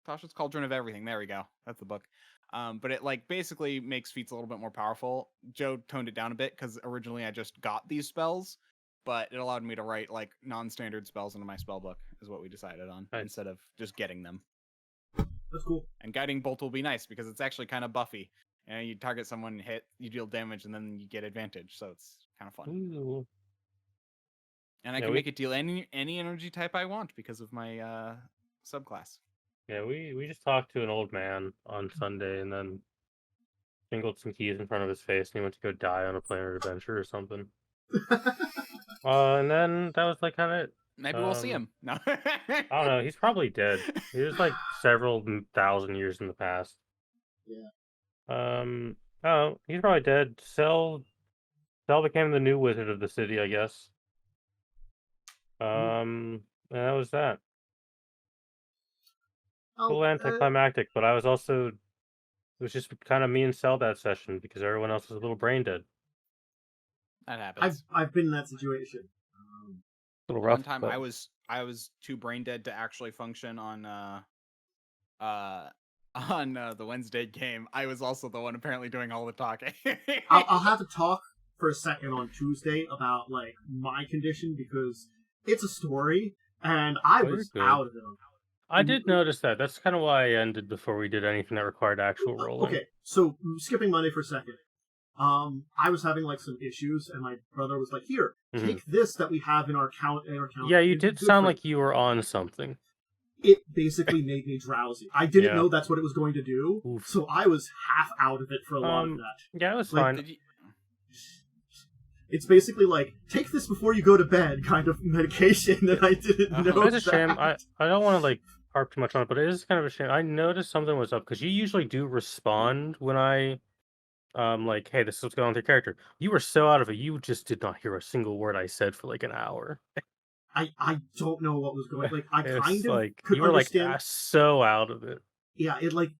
Tasha's Cauldron of Everything. There we go. That's the book. But it like basically makes feats a little bit more powerful. Joe toned it down a bit because originally I just got these spells, but it allowed me to write like non-standard spells into my spell book is what we decided on instead of just getting them. That's cool. And Guiding Bolt will be nice because it's actually kind of buffy. And you target someone, hit, you deal damage, and then you get advantage. So it's kind of fun. Ooh. And I can make it deal any energy type I want because of my subclass. Yeah, we just talked to an old man on Sunday and then jingled some keys in front of his face and he went to go die on a planar adventure or something. And then that was like kind of it. Maybe we'll see him. No. I don't know. He's probably dead. He was like several thousand years in the past. Yeah. Oh, he's probably dead. Cell became the new wizard of the city, I guess. And that was that. Cool anticlimactic, but I was also, it was just kind of me and Cell that session because everyone else was a little brain dead. That happens. I've been in that situation. A little rough. One time but... I was too brain dead to actually function on the Wednesday game. I was also the one apparently doing all the talking. I'll have to talk for a second on Tuesday about like my condition because it's a story and I was out of it. I did notice that. That's kind of why I ended before we did anything that required actual rolling. Okay, so skipping Monday for a second. I was having like some issues, and my brother was like, "Here, take this that we have in our account." Yeah, you did sound like you were on something. It basically made me drowsy. I didn't know that's what it was going to do, so I was half out of it for a lot of that. Yeah, it was fine. It's basically like, take this before you go to bed kind of medication, and I didn't know It's a shame. I don't want to like harp too much on it, but it is kind of a shame. I noticed something was up because you usually do respond when I like, hey, this is what's going on with your character. You were so out of it, you just did not hear a single word I said for like an hour. I don't know what was going on. Like, I kind of like, could you were understand. Like so out of it. Yeah, it like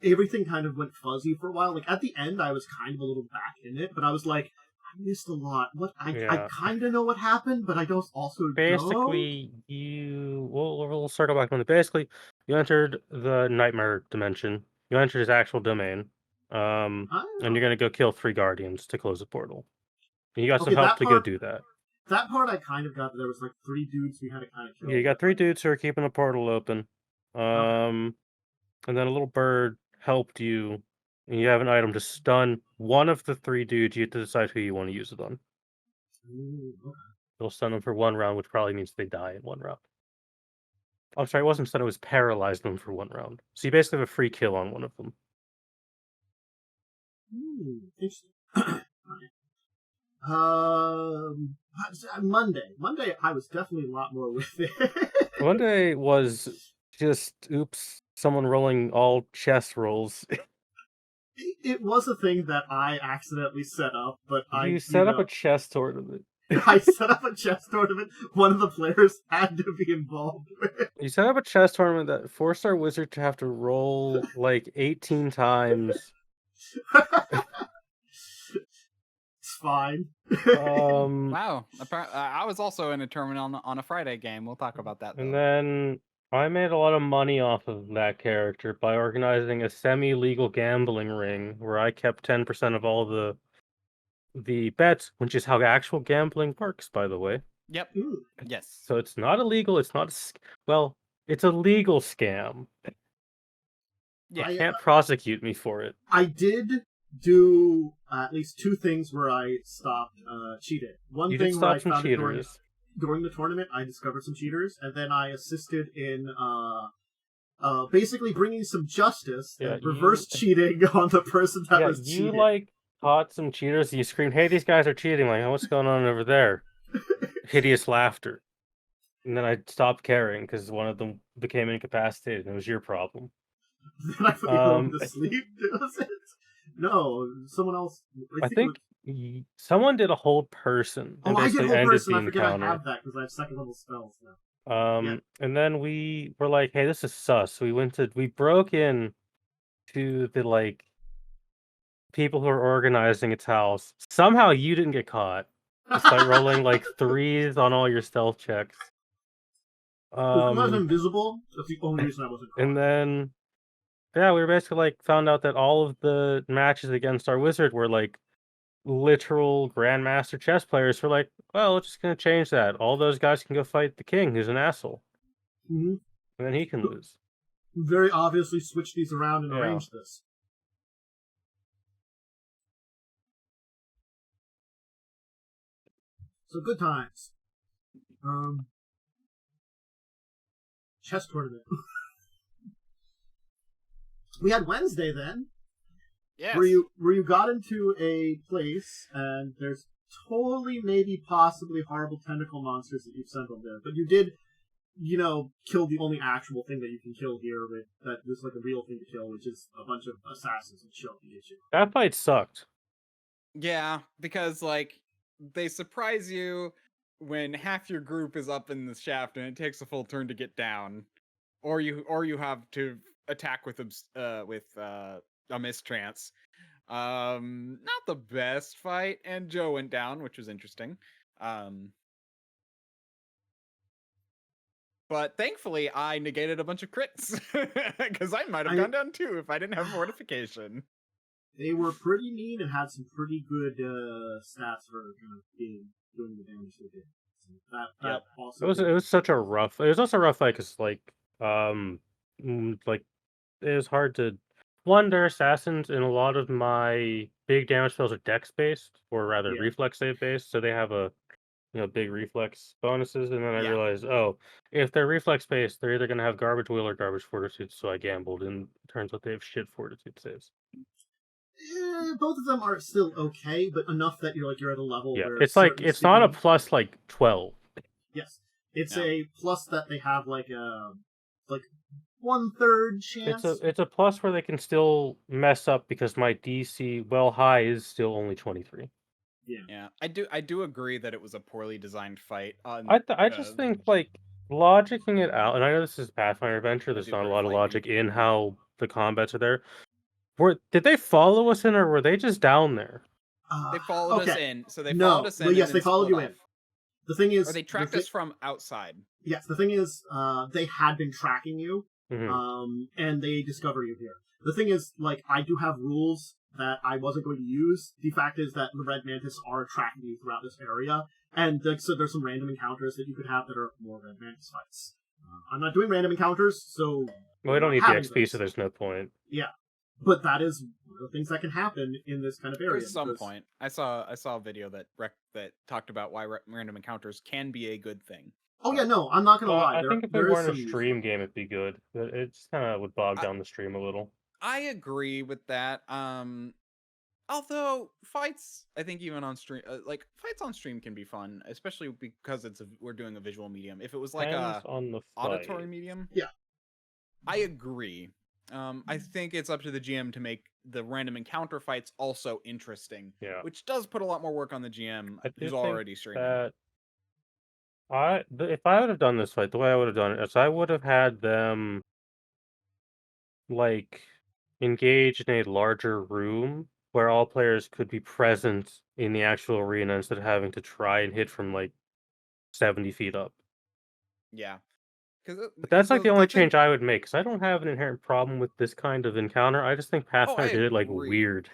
everything kind of went fuzzy for a while. Like at the end, I was kind of a little back in it, but I was like, I missed a lot. I kind of know what happened, but I don't also basically know. We'll circle back on it. Basically, you entered the nightmare dimension. You entered his actual domain. And you're gonna go kill 3 guardians to close the portal. And you got some help to go do that. That part I kind of got. There was like 3 dudes we had to kind of kill. Yeah, you got 3 dudes who are keeping the portal open. And then a little bird helped you. And you have an item to stun one of the 3 dudes. You have to decide who you want to use it on. Ooh, okay. You'll stun them for 1 round, which probably means they die in 1 round. I'm sorry, it wasn't stun, it was paralyzed them for 1 round. So you basically have a free kill on one of them. Interesting. Monday, I was definitely a lot more with it. Monday was just, oops, someone rolling all chess rolls. It was a thing that I accidentally set up, but You set up a chess tournament. I set up a chess tournament one of the players had to be involved with. You set up a chess tournament that forced our wizard to have to roll like 18 times. It's fine. Wow. I was also in a tournament on a Friday game. We'll talk about that. And though. then I made a lot of money off of that character by organizing a semi-legal gambling ring where I kept 10% of all the bets, which is how actual gambling works, by the way. Yep. Ooh. Yes. So it's not illegal. It's not it's a legal scam. Yeah. You can't prosecute me for it. I did do at least 2 things where I stopped cheating. One You thing did where I stop some found cheaters. during the tournament, I discovered some cheaters, and then I assisted in basically bringing some justice and reverse cheating on the person that was cheating. You caught some cheaters. You screamed, "Hey, these guys are cheating!" Like, what's going on over there? Hideous laughter. And then I stopped caring because one of them became incapacitated, and it was your problem. Then I put him to sleep. Was it? No, someone else. I think someone did a hold person. Oh, I did hold person. I forget I have that because I have 2nd level spells now. And then we were like, "Hey, this is sus." So we broke in to the people who are organizing its house. Somehow you didn't get caught, despite rolling 3s on all your stealth checks. I was invisible. That's the only reason I wasn't caught. And then, yeah, we were basically found out that all of the matches against our wizard were literal grandmaster chess players. We're like, well, we're just gonna change that. All those guys can go fight the king, who's an asshole, mm-hmm. and then he can lose. Very obviously, switch these around and arrange this. So good times. Chess tournament. We had Wednesday then. Yes. Where you got into a place and there's totally, maybe, possibly horrible tentacle monsters that you've sent on there, but you did, kill the only actual thing that you can kill here. That there's a real thing to kill, which is a bunch of assassins that show up to get you. That fight sucked. Yeah, because they surprise you when half your group is up in the shaft and it takes a full turn to get down, or you have to attack with a mistrance. Not the best fight, and Joe went down, which was interesting. But thankfully, I negated a bunch of crits because I might have gone down too if I didn't have fortification. They were pretty mean and had some pretty good stats for doing the damage they did. So that also it was such a rough. It was also a rough fight because it was hard to. One, they're assassins, and a lot of my big damage spells are dex based, or rather reflex save based. So they have big reflex bonuses. And then I realized, if they're reflex based, they're either going to have garbage wheel or garbage fortitude. So I gambled, and it turns out they have shit fortitude saves. Both of them are still okay, but enough that you're at a level where it's not a plus 12. Yes, it's a plus that they have a 1/3 chance. It's a plus where they can still mess up because my DC high is still only 23. Yeah. I do agree that it was a poorly designed fight. I just think logicking it out, and I know this is Pathfinder Adventure. There's not a lot of logic in how the combats are there. Did they follow us in, or were they just down there? They followed us in, so they followed us in. Well, yes, they followed you in. The thing is, or they tracked us from outside. Yes, the thing is, they had been tracking you, mm-hmm. And they discover you here. The thing is, I do have rules that I wasn't going to use. The fact is that the Red Mantis are tracking you throughout this area, and so there's some random encounters that you could have that are more Red Mantis fights. I'm not doing random encounters, so... Well, we don't need the XP, so there's no point. Yeah. But that is one of the things that can happen in this kind of area. At some point, I saw a video that talked about why random encounters can be a good thing. Oh yeah, no, I'm not gonna lie. I think if we weren't a stream game, it'd be good. It just kind of would bog down the stream a little. I agree with that. Although fights, I think even on stream, fights on stream can be fun, especially because we're doing a visual medium. If it was on the auditory medium, yeah, I agree. I think it's up to the GM to make the random encounter fights also interesting, Yeah. which does put a lot more work on the GM I do who's think already streaming. that if I would have done this fight, the way I would have done it is I would have had them like engage in a larger room where all players could be present in the actual arena instead of having to try and hit from like 70 feet up. Yeah. But that's like the only thing... change I would make, because I don't have an inherent problem with this kind of encounter. I just think Pathfinder did it like weird.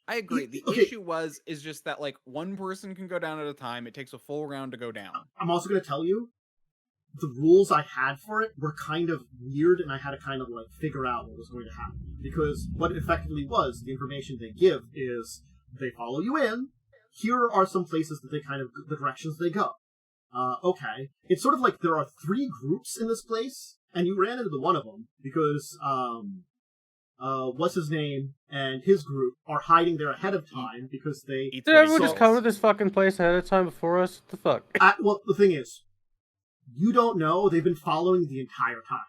I agree. The issue is just that like one person can go down at a time. It takes a full round to go down. I'm also going to tell you, the rules I had for it were kind of weird, and I had to kind of like figure out what was going to happen. Because what it effectively was, the information they give is they follow you in. Here are some places that they kind of the directions they go. Okay, it's sort of like there are 3 groups in this place, and you ran into one of them because what's his name and his group are hiding there ahead of time because they. Did everyone just come to this fucking place ahead of time before us? What the fuck? Well, the thing is, you don't know they've been following the entire time.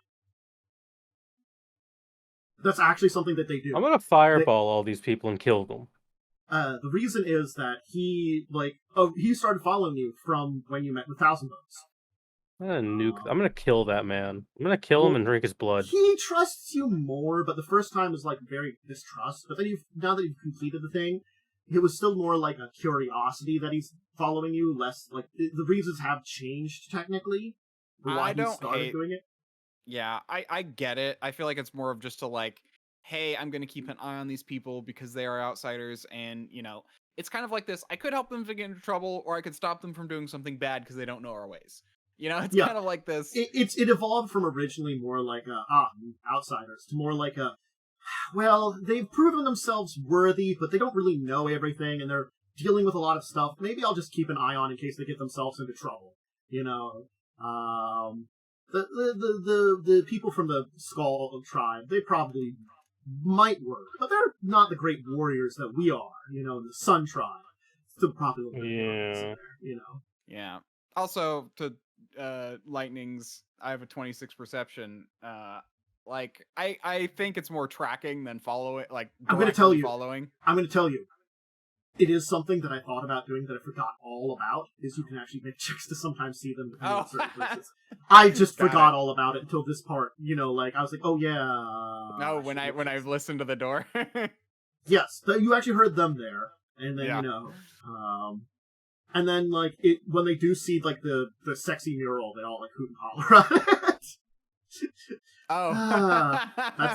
That's actually something that they do. I'm gonna fireball all these people and kill them. The reason is that he started following you from when you met with Thousand Bones. I'm gonna kill that man. I'm gonna kill him and drink his blood. He trusts you more, but the first time was like very distrust. But then now that you've completed the thing, it was still more like a curiosity that he's following you. Less like the reasons have changed technically. I don't hate doing it. Yeah, I get it. I feel like it's more of just to like, hey, I'm going to keep an eye on these people because they are outsiders, and it's kind of like this. I could help them to get into trouble, or I could stop them from doing something bad because they don't know our ways. It's kind of like this. It evolved from originally more like outsiders to more like well, they've proven themselves worthy, but they don't really know everything, and they're dealing with a lot of stuff. Maybe I'll just keep an eye on in case they get themselves into trouble. The people from the Skull tribe, they probably might work, but they're not the great warriors that we are. The Sun tribe, still probably a little bit there. Yeah. Also, to Lightning's, I have a 26 perception. I think it's more tracking than following. Like I'm going to tell you. Following. I'm going to tell you. It is something that I thought about doing that I forgot all about, is you can actually make checks to sometimes see them in certain places. I just forgot all about it until this part. I was like, oh yeah. No, when I've listened to the door. Yes, you actually heard them there, and then and then when they do see the sexy mural, they all hoot and holler at it.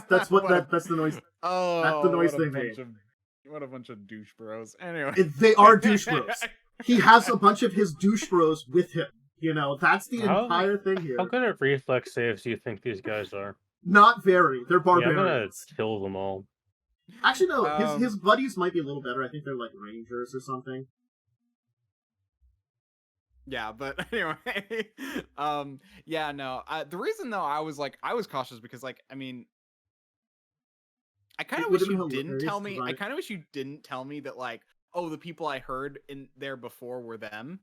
That's the noise. Oh, that's the noise they made. What a bunch of douche bros. Anyway. They are douche bros. He has a bunch of his douche bros with him. That's the entire thing here. How good at reflex saves do you think these guys are? Not very. They're barbarians. I'm gonna kill them all. Actually, no. His buddies might be a little better. I think they're rangers or something. Yeah, but anyway, the reason though I was cautious because I kind of wish you didn't tell me. I kind of wish you didn't tell me that the people I heard in there before were them,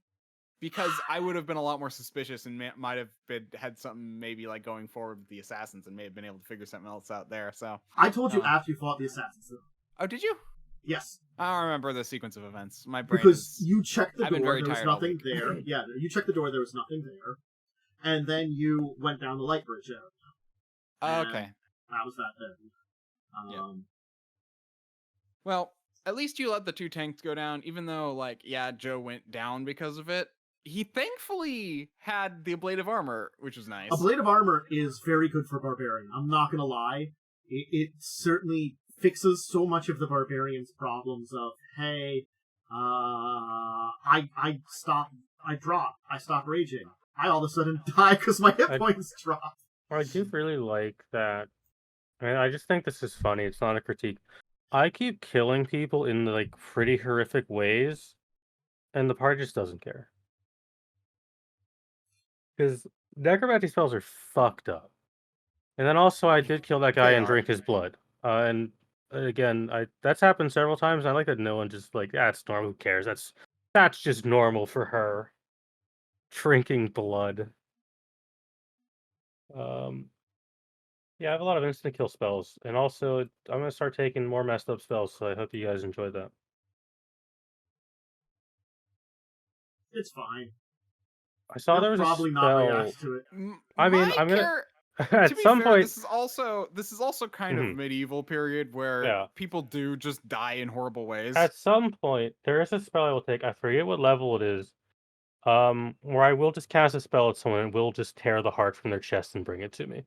because I would have been a lot more suspicious and might have had something maybe going forward with the assassins and may have been able to figure something else out there. So I told you after you fought the assassins. Oh, did you? Yes. I don't remember the sequence of events. My brain you checked the door, there was nothing there. Yeah, you checked the door, there was nothing there. And then you went down the light bridge area. Oh, okay. That was that then. Well, at least you let the 2 tanks go down, even though, Joe went down because of it. He thankfully had the ablative armor, which was nice. Ablative armor is very good for Barbarian. I'm not going to lie. It certainly fixes so much of the Barbarian's problems of, hey, I stop raging. I all of a sudden die because my hit points drop. I do really like that. I just think this is funny. It's not a critique. I keep killing people in pretty horrific ways, and the party just doesn't care. Because necromancy spells are fucked up. And then also I did kill that guy and drink his blood. And again, that's happened several times. And I like that no one just it's normal. Who cares? That's just normal for her. Drinking blood. Yeah, I have a lot of instant kill spells, and also I'm gonna start taking more messed up spells. So I hope you guys enjoy that. It's fine. I saw You're there was a probably not spell. react to it. I mean, My I'm gonna to at be some fair, point. this is also kind of Mhm, medieval period where yeah. people do just die in horrible ways. At some point, there is a spell I will take. I forget what level it is. Where I will just cast a spell at someone and will just tear the heart from their chest and bring it to me.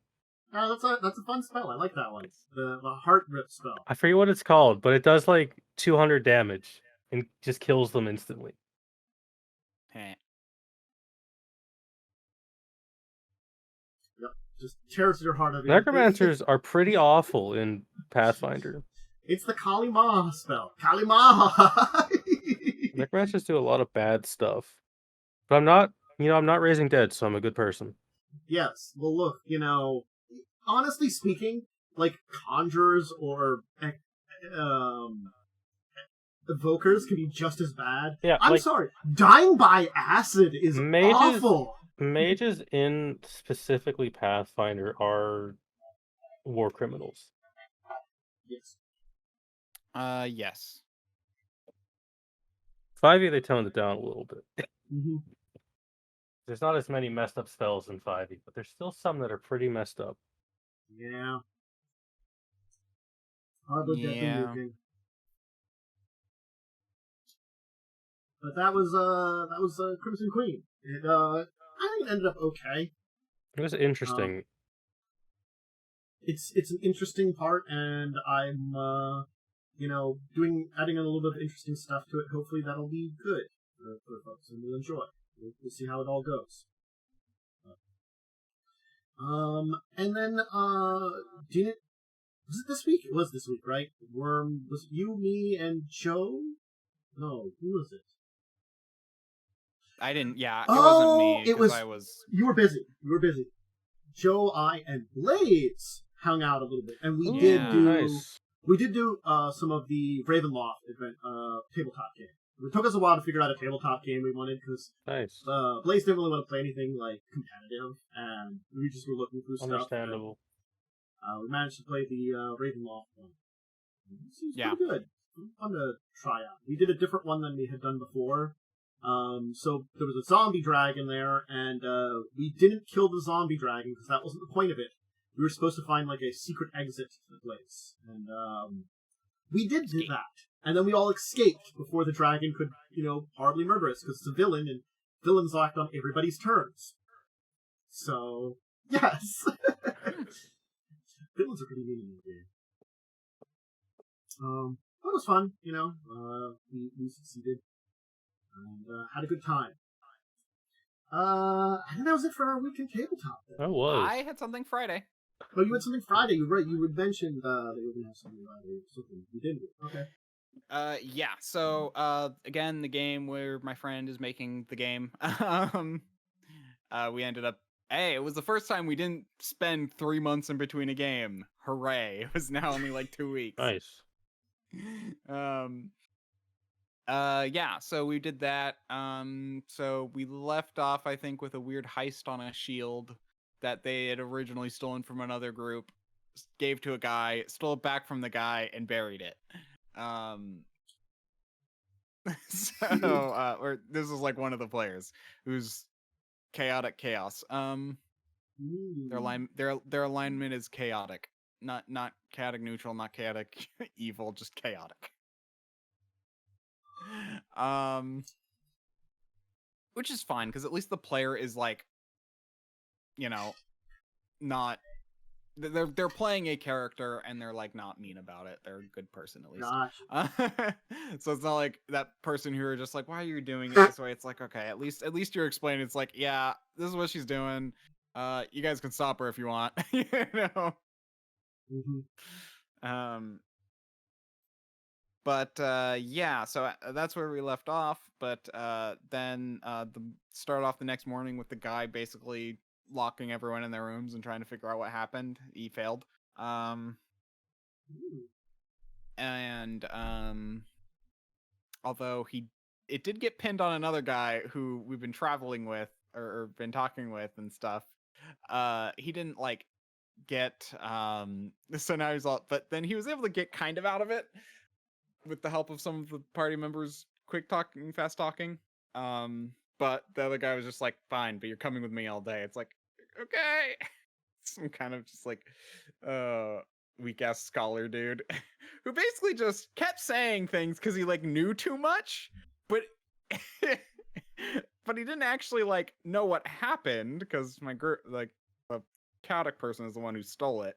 That's a fun spell. I like that one. The heart rip spell. I forget what it's called, but it does like 200 damage and just kills them instantly. Heh. Yep, just tears your heart out. Necromancers are pretty awful in Pathfinder. It's the Kalima spell. Kalima. Necromancers do a lot of bad stuff, but I'm not raising dead, so I'm a good person. Yes. Well, look, honestly speaking, like conjurers or evokers can be just as bad. Yeah, I'm sorry. Dying by acid is awful. Mages in specifically Pathfinder are war criminals. Yes. Yes. 5e, they toned it down a little bit. Mm-hmm. There's not as many messed up spells in 5e, but there's still some that are pretty messed up. Yeah. Hardly Yeah. looking. But that was Crimson Queen. It I think it ended up okay. It was interesting. It's an interesting part, and I'm adding a little bit of interesting stuff to it. Hopefully that'll be good for folks, and we'll enjoy. We'll see how it all goes. And then was it this week? It was this week, right? Worm, was it you, me, and Joe? No, who was it? I didn't. Yeah, it wasn't me. It was. I was. You were busy. Joe, I, and Blaze hung out a little bit, and we did do some of the Ravenloft event tabletop game. It took us a while to figure out a tabletop game we wanted because Blaze didn't really want to play anything like competitive, and we just were looking through stuff. Understandable. We managed to play the Ravenloft one. It seems Yeah. pretty good. Fun to try out. We did a different one than we had done before. So there was a zombie dragon there, and we didn't kill the zombie dragon because that wasn't the point of it. We were supposed to find like a secret exit to the place, and we did do that. And then we all escaped before the dragon could, horribly murder us because it's a villain, and villains act on everybody's turns. So yes, villains are pretty mean in the game. It was fun, we succeeded. And had a good time. I think that was it for our weekend tabletop. That was. I had something Friday. Oh, you had something Friday. You're right. You had mentioned that you were going to have something Friday. Something you didn't do. Okay. Yeah. So, again, the game where my friend is making the game. We ended up. Hey, it was the first time we didn't spend 3 months in between a game. Hooray! It was now only like 2 weeks. Nice. Yeah, so we did that. So we left off, I think, with a weird heist on a shield that they had originally stolen from another group, gave to a guy, stole it back from the guy, and buried it. Or this is like one of the players who's chaotic chaos. Their alignment is chaotic, not chaotic neutral, not chaotic evil, just chaotic. Which is fine because at least the player is like, not they're playing a character and they're like not mean about it. They're a good person at least. Gosh. So it's not like that person who are just like, why are you doing it this way? It's like, okay, at least you're explaining. It's like, yeah, this is what she's doing. You guys can stop her if you want. Mm-hmm. But yeah, so that's where we left off. But then start off the next morning with the guy basically locking everyone in their rooms and trying to figure out what happened. He failed. And although it did get pinned on another guy who we've been traveling with or been talking with and stuff. He didn't like get so now he's all, but then he was able to get kind of out of it with the help of some of the party members fast talking. But the other guy was just like, fine, but you're coming with me all day. It's like, okay. Some kind of just like weak ass scholar dude who basically just kept saying things because he like knew too much, but but he didn't actually like know what happened because the chaotic person is the one who stole it.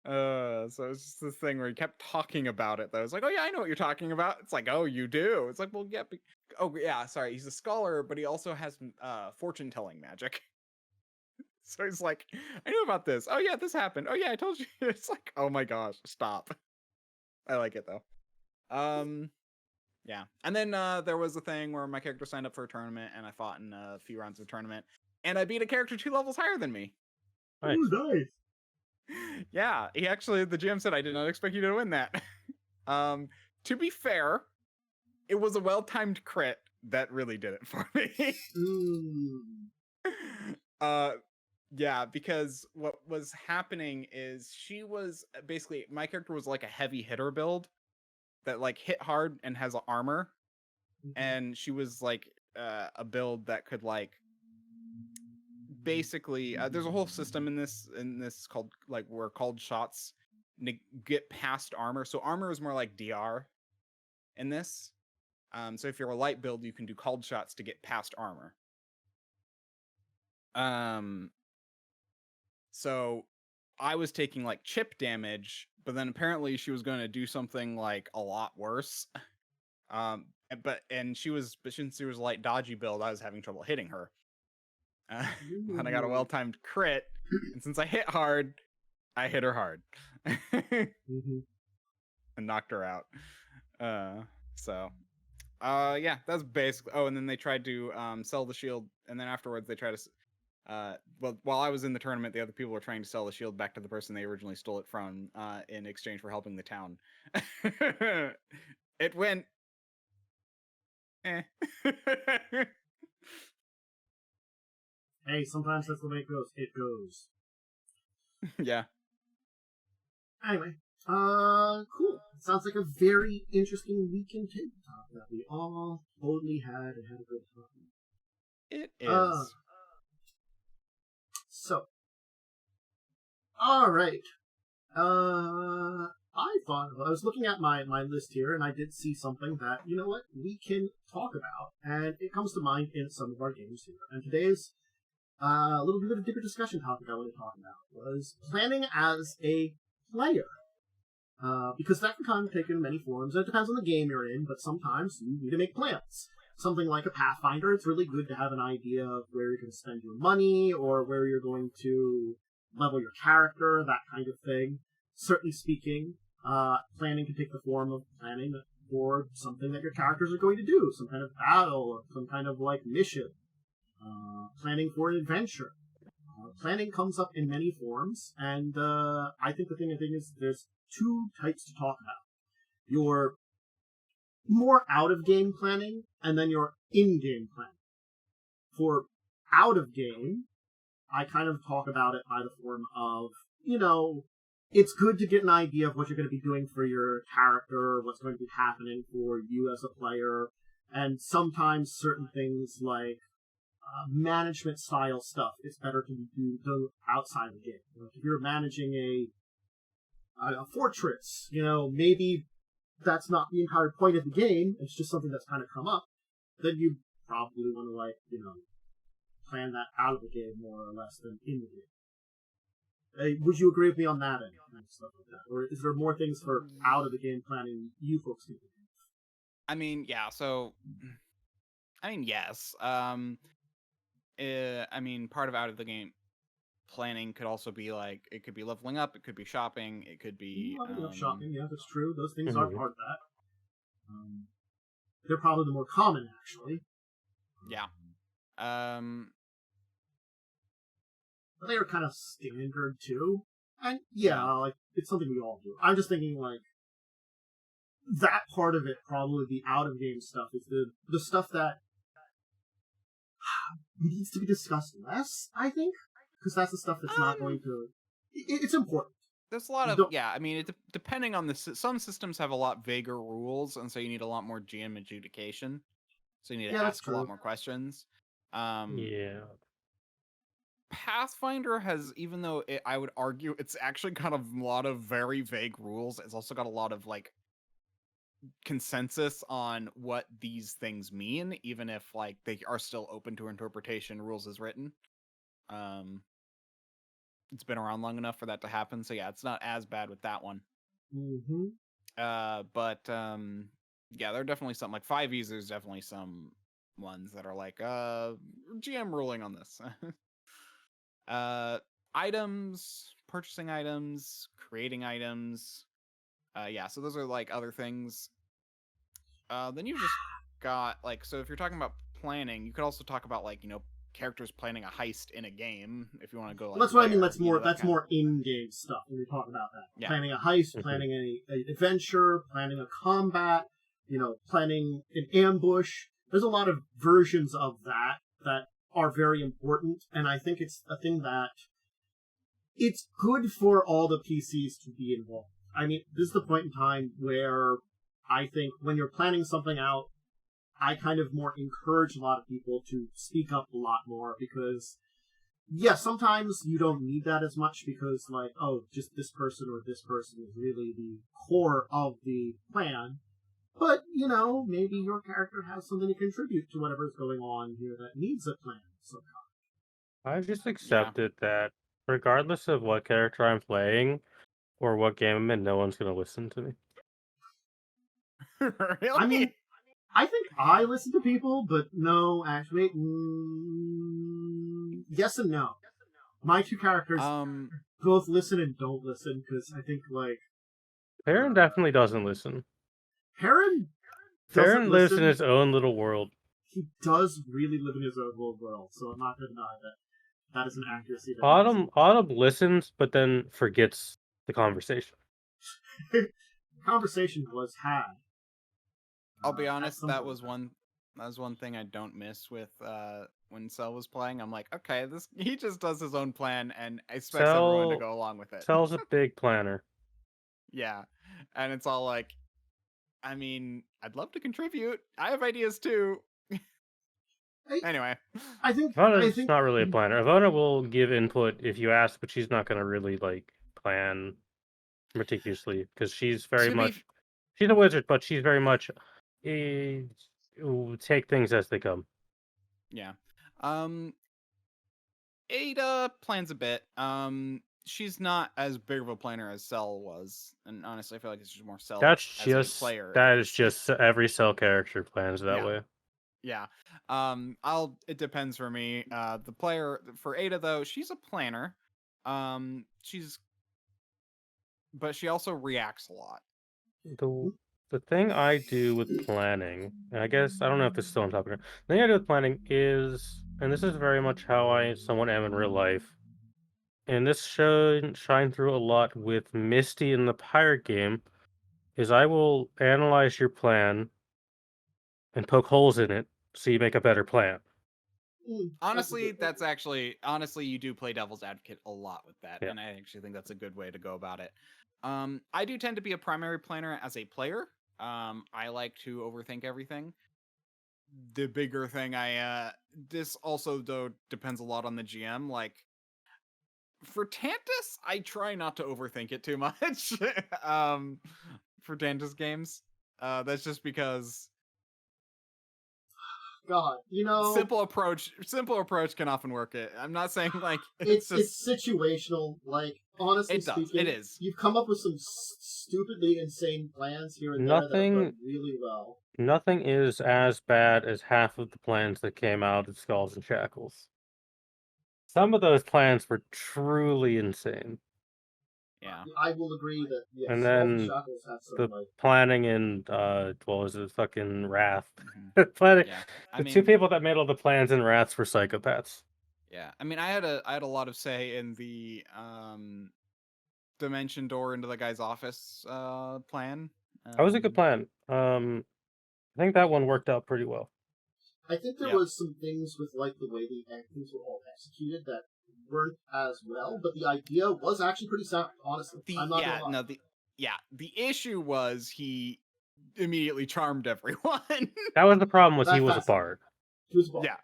So it's just this thing where he kept talking about it. Though it's like, oh yeah, I know what you're talking about. It's like, oh, you do. It's like, well, yeah. Oh yeah, sorry. He's a scholar, but he also has fortune telling magic. So he's like, I knew about this. Oh yeah, this happened. Oh yeah, I told you. It's like, oh my gosh, stop. I like it though. Yeah. And then there was a thing where my character signed up for a tournament, and I fought in a few rounds of the tournament, and I beat a character 2 levels higher than me. Nice. Ooh, nice. Yeah, he actually, the GM said, I did not expect you to win that. To be fair, it was a well-timed crit that really did it for me. Yeah, because what was happening is she was basically, my character was like a heavy hitter build that like hit hard and has armor. And she was like a build that could like basically there's a whole system in this called like where called shots get past armor. So armor is more like DR in this. So if you're a light build, you can do called shots to get past armor. So I was taking like chip damage, but then apparently she was going to do something like a lot worse. But since she was a light dodgy build, I was having trouble hitting her. And I got a well-timed crit, and since I hit hard, I hit her hard. And knocked her out. Yeah, that's basically. Oh, and then they tried to sell the shield, and then afterwards they tried to. Well, while I was in the tournament, the other people were trying to sell the shield back to the person they originally stole it from in exchange for helping the town. It went. Hey, sometimes that's the way it goes. It goes. Yeah. Anyway, cool. Sounds like a very interesting week in tabletop that we all totally had and had a good time. It is. So, all right. I was looking at my list here, and I did see something that, you know what, we can talk about, and it comes to mind in some of our games here. And today's a little bit of a deeper discussion topic I want to talk about was planning as a player. Because that can kind of take in many forms. It depends on the game you're in, but sometimes you need to make plans. Something like a Pathfinder, it's really good to have an idea of where you're going to spend your money, or where you're going to level your character, that kind of thing. Certainly speaking, planning can take the form of planning for something that your characters are going to do, some kind of battle, or some kind of like mission. Planning for an adventure. Planning comes up in many forms, and I think the thing is there's 2 types to talk about. Your more out-of-game planning, and then your in-game planning. For out-of-game, I kind of talk about it by the form of, it's good to get an idea of what you're going to be doing for your character, what's going to be happening for you as a player, and sometimes certain things like management style stuff is better to be done outside the game. Like if you're managing a fortress, maybe that's not the entire point of the game, it's just something that's kind of come up, then you probably want to plan that out of the game more or less than in the game. Would you agree with me on that end and stuff like that? Or is there more things for out of the game planning you folks can do? I mean, yeah, yes. Part of out of the game planning could also be like, it could be leveling up, it could be shopping, it could be shopping. Yeah, that's true. Those things are part of that. They're probably the more common, actually. Yeah. But they are kind of standard too, and yeah, it's something we all do. I'm just thinking that part of it, probably the out of game stuff, is the stuff that needs to be discussed less, I think. because that's the stuff that's not going to. It's important. There's a lot of Don't- I mean, depending on some systems have a lot vaguer rules, and so you need a lot more GM adjudication. So you need to Yeah, that's ask a lot true. more questions. Yeah. Pathfinder has, even though I would argue it's actually got a lot of very vague rules, it's also got a lot of like consensus on what these things mean, even if like they are still open to interpretation, rules as written. It's been around long enough for that to happen, so yeah, it's not as bad with that one. Mm-hmm. But yeah, there are definitely some like 5e. There's definitely some ones that are like GM ruling on this. Items, purchasing items, creating items. Yeah, so those are like other things. Then you've just got like, so if you're talking about planning, you could also talk about like, characters planning a heist in a game if you want to go like Well, that's what I mean. there, That's more in-game stuff when we talk about that. Yeah. Planning a heist, planning an adventure, planning a combat, planning an ambush. There's a lot of versions of that are very important, and I think it's a thing that it's good for all the PCs to be involved. I mean, this is the point in time where I think when you're planning something out, I kind of more encourage a lot of people to speak up a lot more because, yeah, sometimes you don't need that as much because, like, oh, just this person or this person is really the core of the plan. But, maybe your character has something to contribute to whatever's going on here that needs a plan somehow. I've just accepted that regardless of what character I'm playing or what game I'm in, no one's going to listen to me. Really? I mean, I think I listen to people, but no, actually, yes and no. My two characters both listen and don't listen because I think, like... Perrin definitely doesn't listen. Perrin lives in his own little world. He does really live in his own little world, so I'm not going to deny that is an accuracy. Autumn listens, but then forgets the conversation. Conversation was had. I'll be honest, that was one thing I don't miss with when Cell was playing. I'm like, okay, he just does his own plan and expects everyone to go along with it. Cell's a big planner. Yeah. And it's all like, I mean, I'd love to contribute. I have ideas too. Anyway. I think Ivana's not really a planner. Ivana will give input if you ask, but she's not going to really like plan meticulously because she's very much she's a wizard, but she's very much take things as they come. Yeah. Ada plans a bit. She's not as big of a planner as Cell was, and honestly, I feel like it's just more Cell as a player. That is just every Cell character plans that way. Yeah. It depends for me. The player for Ada though, she's a planner. But she also reacts a lot. The thing I do with planning, and I guess I don't know if this is still on topic. The thing I do with planning is, and this is very much how I somewhat am in real life, and this should shine through a lot with Misty in the pirate game, is I will analyze your plan and poke holes in it so you make a better plan. Honestly, you do play devil's advocate a lot with that, and I actually think that's a good way to go about it. I do tend to be a primary planner as a player. I like to overthink everything. The bigger thing this also though depends a lot on the GM. Like for Tantus, I try not to overthink it too much. For Tantus games, that's just because. God, simple approach can often work. I'm not saying like it's situational. Like honestly speaking, it is. You've come up with some stupidly insane plans here and there that work really well. Nothing is as bad as half of the plans that came out of Skulls and Shackles. Some of those plans were truly insane. Yeah, I will agree that. Yes, and then Shackles have some, the planning in what was it, fucking Wrath? Mm-hmm. Planning. Yeah. Two people that made all the plans in Wraths were psychopaths. Yeah, I mean, I had a lot of say in the dimension door into the guy's office plan. That was a good plan. I think that one worked out pretty well. I think there was some things with like the way the things were all executed that weren't as well, but the idea was actually pretty sound, honestly. I'm not gonna lie. The issue was he immediately charmed everyone. That was the problem. Was he That was a fascinated. bard. He was a bard. Yeah.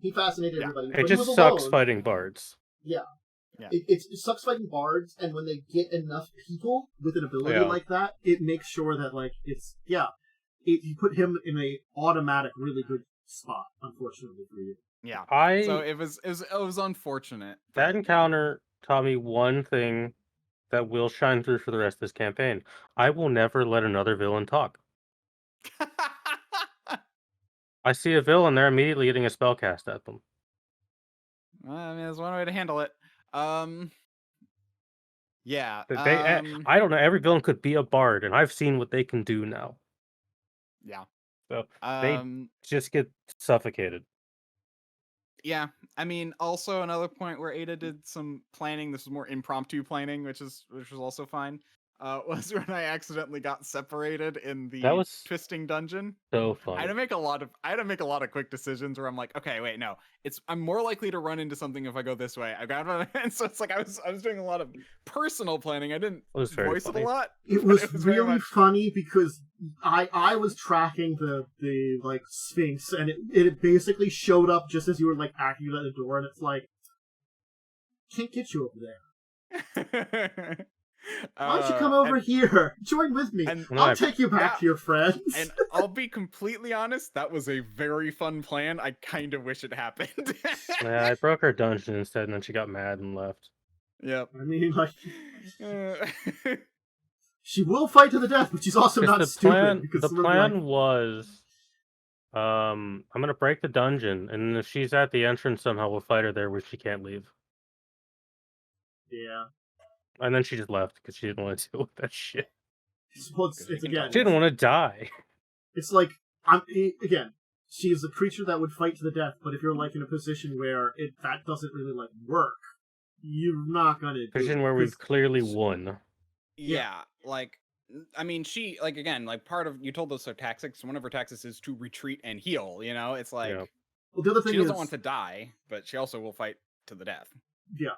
He fascinated Yeah. everybody. It When he just was sucks alone, fighting bards. Yeah. Yeah. It sucks fighting bards, and when they get enough people with an ability Yeah. like that, it makes sure that like you put him in a automatic really good spot. Unfortunately for you. Yeah. I So it was unfortunate. that encounter taught me one thing that will shine through for the rest of this campaign. I will never let another villain talk. I see a villain, they're immediately getting a spell cast at them. I mean, there's one way to handle it. Yeah. I don't know. Every villain could be a bard, and I've seen what they can do now. Yeah. So they just get suffocated. Yeah. I mean, also another point where Ada did some planning. This was more impromptu planning, which was also fine. Was when I accidentally got separated in the That was twisting dungeon. so fun. I had to make a lot of quick decisions where I'm like, okay, wait, no, I'm more likely to run into something if I go this way. And so it's like I was doing a lot of personal planning. I didn't voice it a lot. It was very really much funny because I was tracking the like Sphinx, and it basically showed up just as you were like acting at the door, and it's like, can't get you over there. Why don't you come over here? Join with me. I'll take you back to your friends. And I'll be completely honest, that was a very fun plan. I kind of wish it happened. Yeah, I broke her dungeon instead, and then she got mad and left. Yep. I mean, like, she will fight to the death, but she's also not stupid. The plan was, I'm gonna break the dungeon, and if she's at the entrance somehow, we'll fight her there where she can't leave. Yeah. And then she just left because she didn't want to deal with that shit. Well, it's again, she didn't want to die. It's like, again, she is a creature that would fight to the death, but if you're like in a position where that doesn't really like work, you're not gonna. Position where we've clearly won. Yeah, like, I mean, she, like, again, like, part of, you told those her tactics, one of her tactics is to retreat and heal, you know? It's like, well, the other thing she doesn't want to die, but she also will fight to the death. Yeah.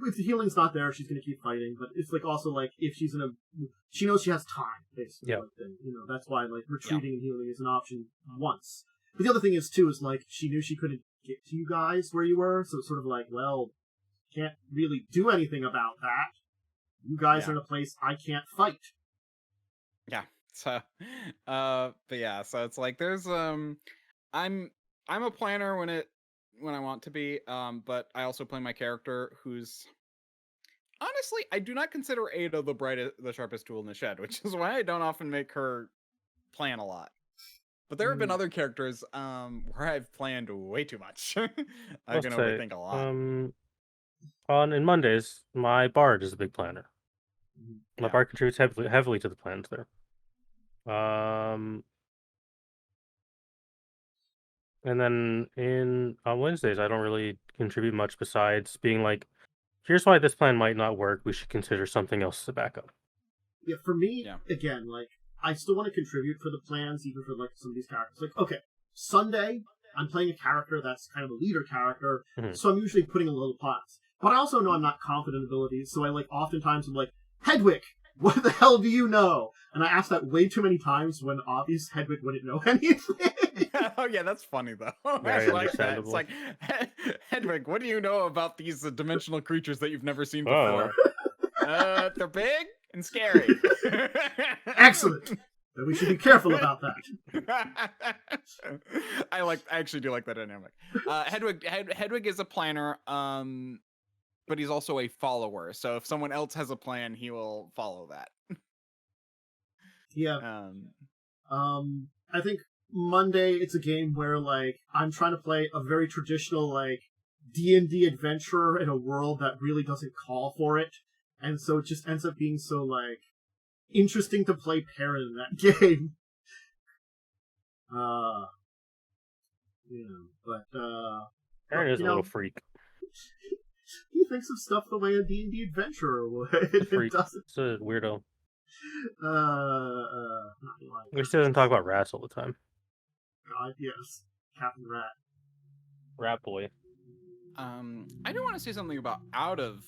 If the healing's not there, she's going to keep fighting. But it's like also like if she's she knows she has time, basically. Yeah. Like, you know, that's why like retreating and healing is an option once. But the other thing is too is like she knew she couldn't get to you guys where you were, so it's sort of like, well, can't really do anything about that. You guys are in a place I can't fight. Yeah. So, but yeah, so it's like there's I'm a planner when I want to be, but I also play my character who's honestly, I do not consider Ada the sharpest tool in the shed, which is why I don't often make her plan a lot. But there have been other characters where I've planned way too much. I can overthink a lot. In Mondays, my bard is a big planner. My bard contributes heavily to the plans there. And then on Wednesdays, I don't really contribute much besides being like, here's why this plan might not work. We should consider something else as a backup. Yeah, for me, again, like, I still want to contribute for the plans, even for like some of these characters. Like, okay, Sunday, I'm playing a character that's kind of a leader character, so I'm usually putting a little plans. But I also know I'm not confident in abilities, so I like oftentimes I'm like, Hedwig, what the hell do you know? And I asked that way too many times when obvious Hedwig wouldn't know anything. Oh yeah, that's funny though. Very I like that. It's like, Hedwig, what do you know about these dimensional creatures that you've never seen before? They're big and scary. Excellent. Then we should be careful about that. I actually do like that dynamic. Hedwig is a planner, but he's also a follower. So if someone else has a plan, he will follow that. Yeah. I think Monday it's a game where like I'm trying to play a very traditional like D&D adventurer in a world that really doesn't call for it, and so it just ends up being so like interesting to play Perrin in that game. Perrin is a little freak. He thinks of stuff the way a D&D adventurer would. Freak. It's a weirdo. We still doesn't talk about rats all the time. God, yes. Captain Rat. Rat boy. I do want to say something about out of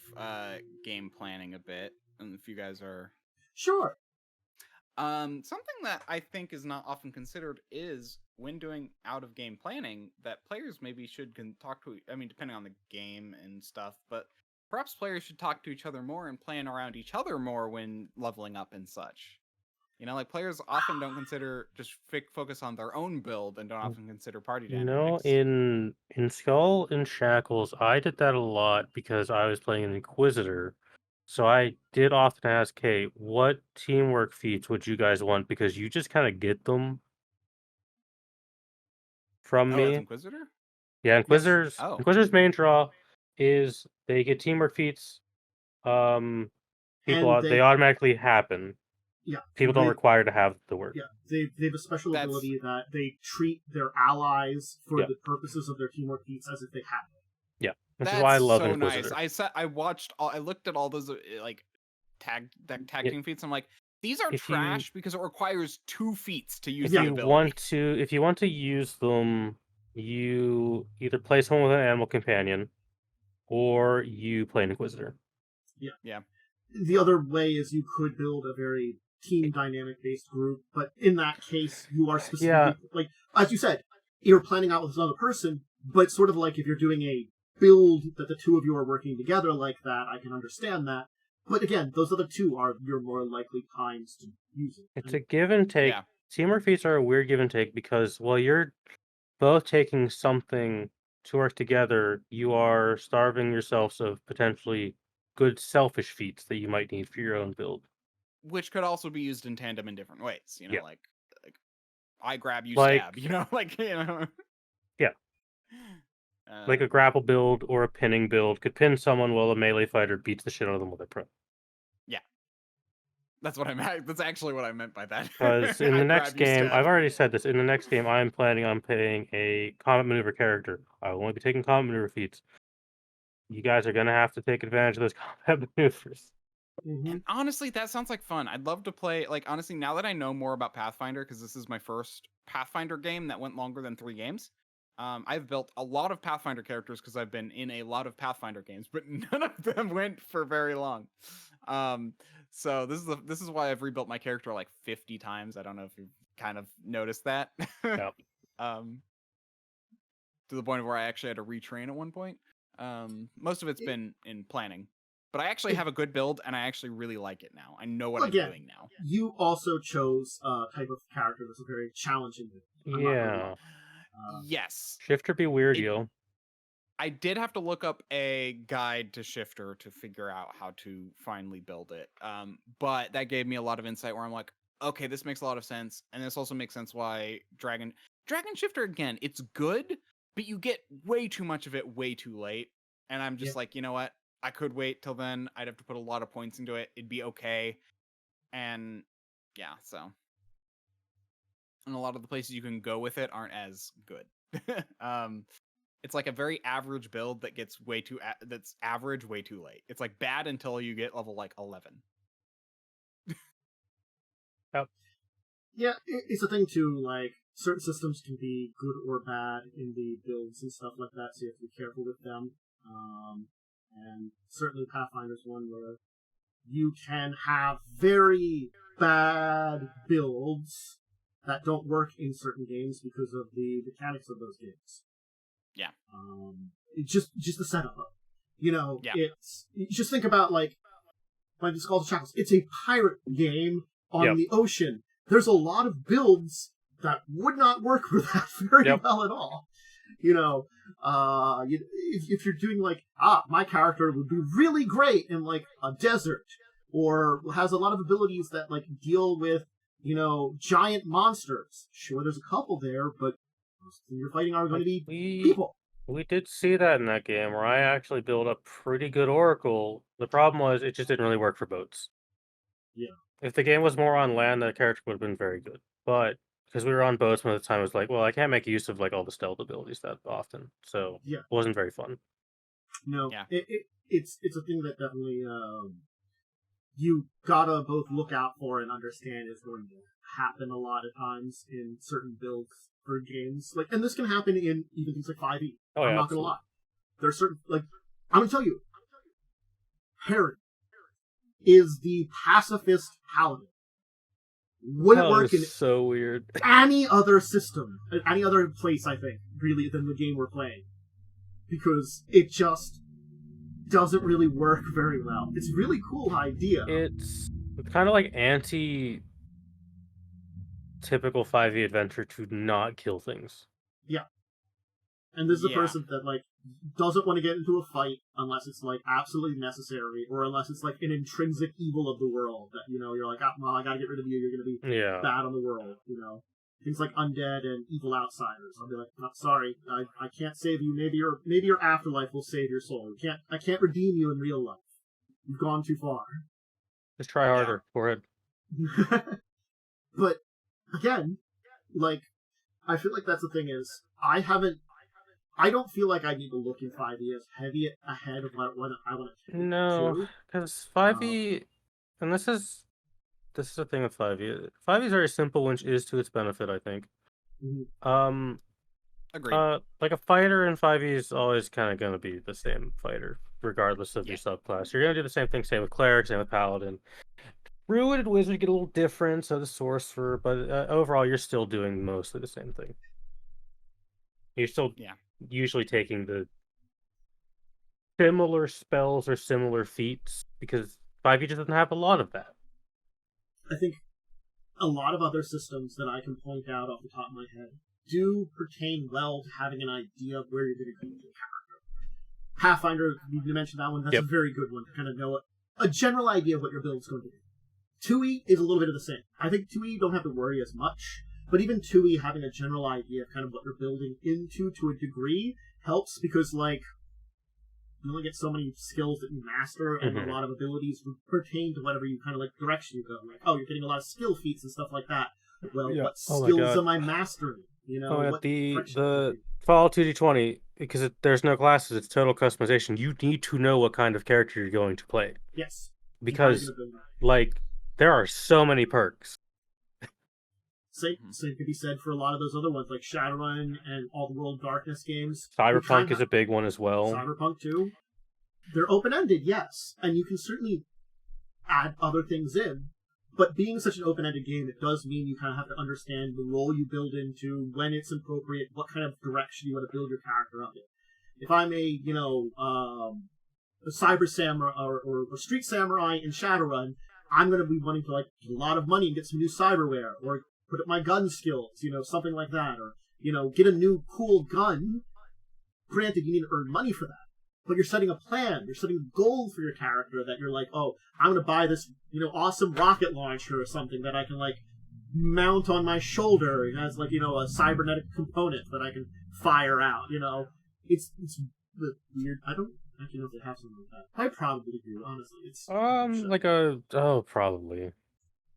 game planning a bit, and if you guys are Sure. something that I think is not often considered is when doing out of game planning that players maybe should talk to. I mean, depending on the game and stuff, but perhaps players should talk to each other more and plan around each other more when leveling up and such. You know, like players often don't consider just focus on their own build and don't often consider party You know, dynamics. in Skull and Shackles, I did that a lot because I was playing an Inquisitor. So I did often ask, hey, what teamwork feats would you guys want? Because you just kind of get them from Oh, as me. Inquisitor? Yeah, Yes. Oh. Inquisitor's main draw is they get teamwork feats. And They automatically happen. Yeah. People don't require to have the work. Yeah, they have a special ability that they treat their allies for the purposes of their teamwork feats as if they had them. Yeah, which is why I love so Inquisitor. Nice. I looked at all those like tag team feats. I'm like, these are trash because it requires 2 feats to use the ability. If you want to use them, you either play someone with an animal companion, or you play an Inquisitor. Yeah. The other way is you could build a very team dynamic based group, but in that case, you are specifically like, as you said, you're planning out with another person, but sort of like if you're doing a build that the 2 of you are working together like that, I can understand that. But again, those other 2 are your more likely times to use it. It's a give and take. Yeah. Teamwork feats are a weird give and take because while you're both taking something to work together, you are starving yourselves of potentially good selfish feats that you might need for your own build. Which could also be used in tandem in different ways, you know, like I grab, you stab, you know, like, you know. Yeah. Like a grapple build or a pinning build could pin someone while a melee fighter beats the shit out of them with their pro. Yeah. That's what I meant. That's actually what I meant by that. Because in the next game, I've already said this, in the next game, I'm planning on playing a combat maneuver character. I will only be taking combat maneuver feats. You guys are going to have to take advantage of those combat maneuvers. Mm-hmm. And honestly, that sounds like fun. I'd love to play, like, honestly, now that I know more about Pathfinder, because this is my first Pathfinder game that went longer than 3 games, I've built a lot of Pathfinder characters because I've been in a lot of Pathfinder games, but none of them went for very long. So this is why I've rebuilt my character like 50 times. I don't know if you've kind of noticed that. Yep. To the point where I actually had to retrain at one point. Most of it's been in planning. But I actually have a good build, and I actually really like it now. I know what I'm doing now. You also chose a type of character that's a very challenging build. Yeah. Yes. Shifter be weird, yo. I did have to look up a guide to Shifter to figure out how to finally build it. But that gave me a lot of insight where I'm like, okay, this makes a lot of sense. And this also makes sense why Dragon Shifter, again, it's good, but you get way too much of it way too late. And I'm just like, you know what? I could wait till then. I'd have to put a lot of points into it. It'd be okay. And yeah, so. And a lot of the places you can go with it aren't as good. It's like a very average build that gets that's average way too late. It's like bad until you get level like 11. Yep. Yeah, it's a thing too, like, certain systems can be good or bad in the builds and stuff like that, so you have to be careful with them. And certainly Pathfinder's one where you can have very bad builds that don't work in certain games because of the mechanics of those games. Yeah. Just the setup of it. You know, just think about, like, when it's called Shackles. It's a pirate game on the ocean. There's a lot of builds that would not work with that very well at all. You know, if you're doing like, my character would be really great in like a desert, or has a lot of abilities that like deal with, you know, giant monsters. Sure, there's a couple there, but most of them you're fighting are going to be people. We did see that in that game where I actually built a pretty good Oracle. The problem was it just didn't really work for boats. Yeah. If the game was more on land, the character would have been very good. But because we were on boats most of the time, it was like, well, I can't make use of like all the stealth abilities that often, so it wasn't very fun. No, it's a thing that definitely you gotta both look out for and understand is going to happen a lot of times in certain builds for games. Like, and this can happen in even things like 5e. I'm not gonna lie. There's certain, like, I'm gonna tell you, Harry is the pacifist paladin. Wouldn't work in so weird. any other system, any other place, I think, really, than the game we're playing. Because it just doesn't really work very well. It's a really cool idea. It's kind of like anti-typical 5e adventure to not kill things. Yeah. And this is a person that, like, doesn't want to get into a fight unless it's, like, absolutely necessary, or unless it's, like, an intrinsic evil of the world that, you know, you're like, well, I gotta get rid of you, you're gonna be bad on the world, you know. Things like undead and evil outsiders. I'll be like, no, sorry, I can't save you. Maybe your afterlife will save your soul. I can't redeem you in real life. You've gone too far. Just try harder. Go ahead. But, again, like, I feel like that's the thing is, I don't feel like I need to look in 5e as heavy ahead of what I want to do. No, because 5e, and this is the thing with 5e. 5e is very simple, which is to its benefit, I think. Mm-hmm. Agreed. Like a fighter in 5e is always kind of going to be the same fighter, regardless of your subclass. You're going to do the same thing, same with cleric, same with paladin. Druid and wizard get a little different, so the sorcerer, but overall, you're still doing mostly the same thing. You're still usually taking the similar spells or similar feats, because 5e just doesn't have a lot of that. I think a lot of other systems that I can point out off the top of my head do pertain well to having an idea of where you're going to go with your character. Pathfinder, you mentioned that one, that's a very good one to kind of know a general idea of what your build's going to be. 2e is a little bit of the same. I think 2e you don't have to worry as much, but even 2e having a general idea of kind of what you're building into to a degree helps, because, like, you only get so many skills that you master, and a lot of abilities pertain to whatever you kind of, like, direction you go. Like, oh, you're getting a lot of skill feats and stuff like that. Well, what skills am I mastering? You know, the Fallout 2d20, because there's no classes, it's total customization. You need to know what kind of character you're going to play. Yes. Because, like, there are so many perks. Same could be said for a lot of those other ones, like Shadowrun and all the World of Darkness games. Cyberpunk is a big one as well. Cyberpunk, too. They're open-ended, yes, and you can certainly add other things in, but being such an open-ended game, it does mean you kind of have to understand the role you build into, when it's appropriate, what kind of direction you want to build your character up in. If I'm a cyber samurai or a street samurai in Shadowrun, I'm going to be wanting to, like, get a lot of money and get some new cyberware, or put up my gun skills, you know, something like that, or, you know, get a new cool gun. Granted, you need to earn money for that, but you're setting a plan, you're setting a goal for your character that you're like, oh, I'm going to buy this, you know, awesome rocket launcher or something that I can, like, mount on my shoulder. It has, like, you know, a cybernetic component that I can fire out, you know. It's weird. I don't actually know if they have something like that. I probably do, honestly. It's probably.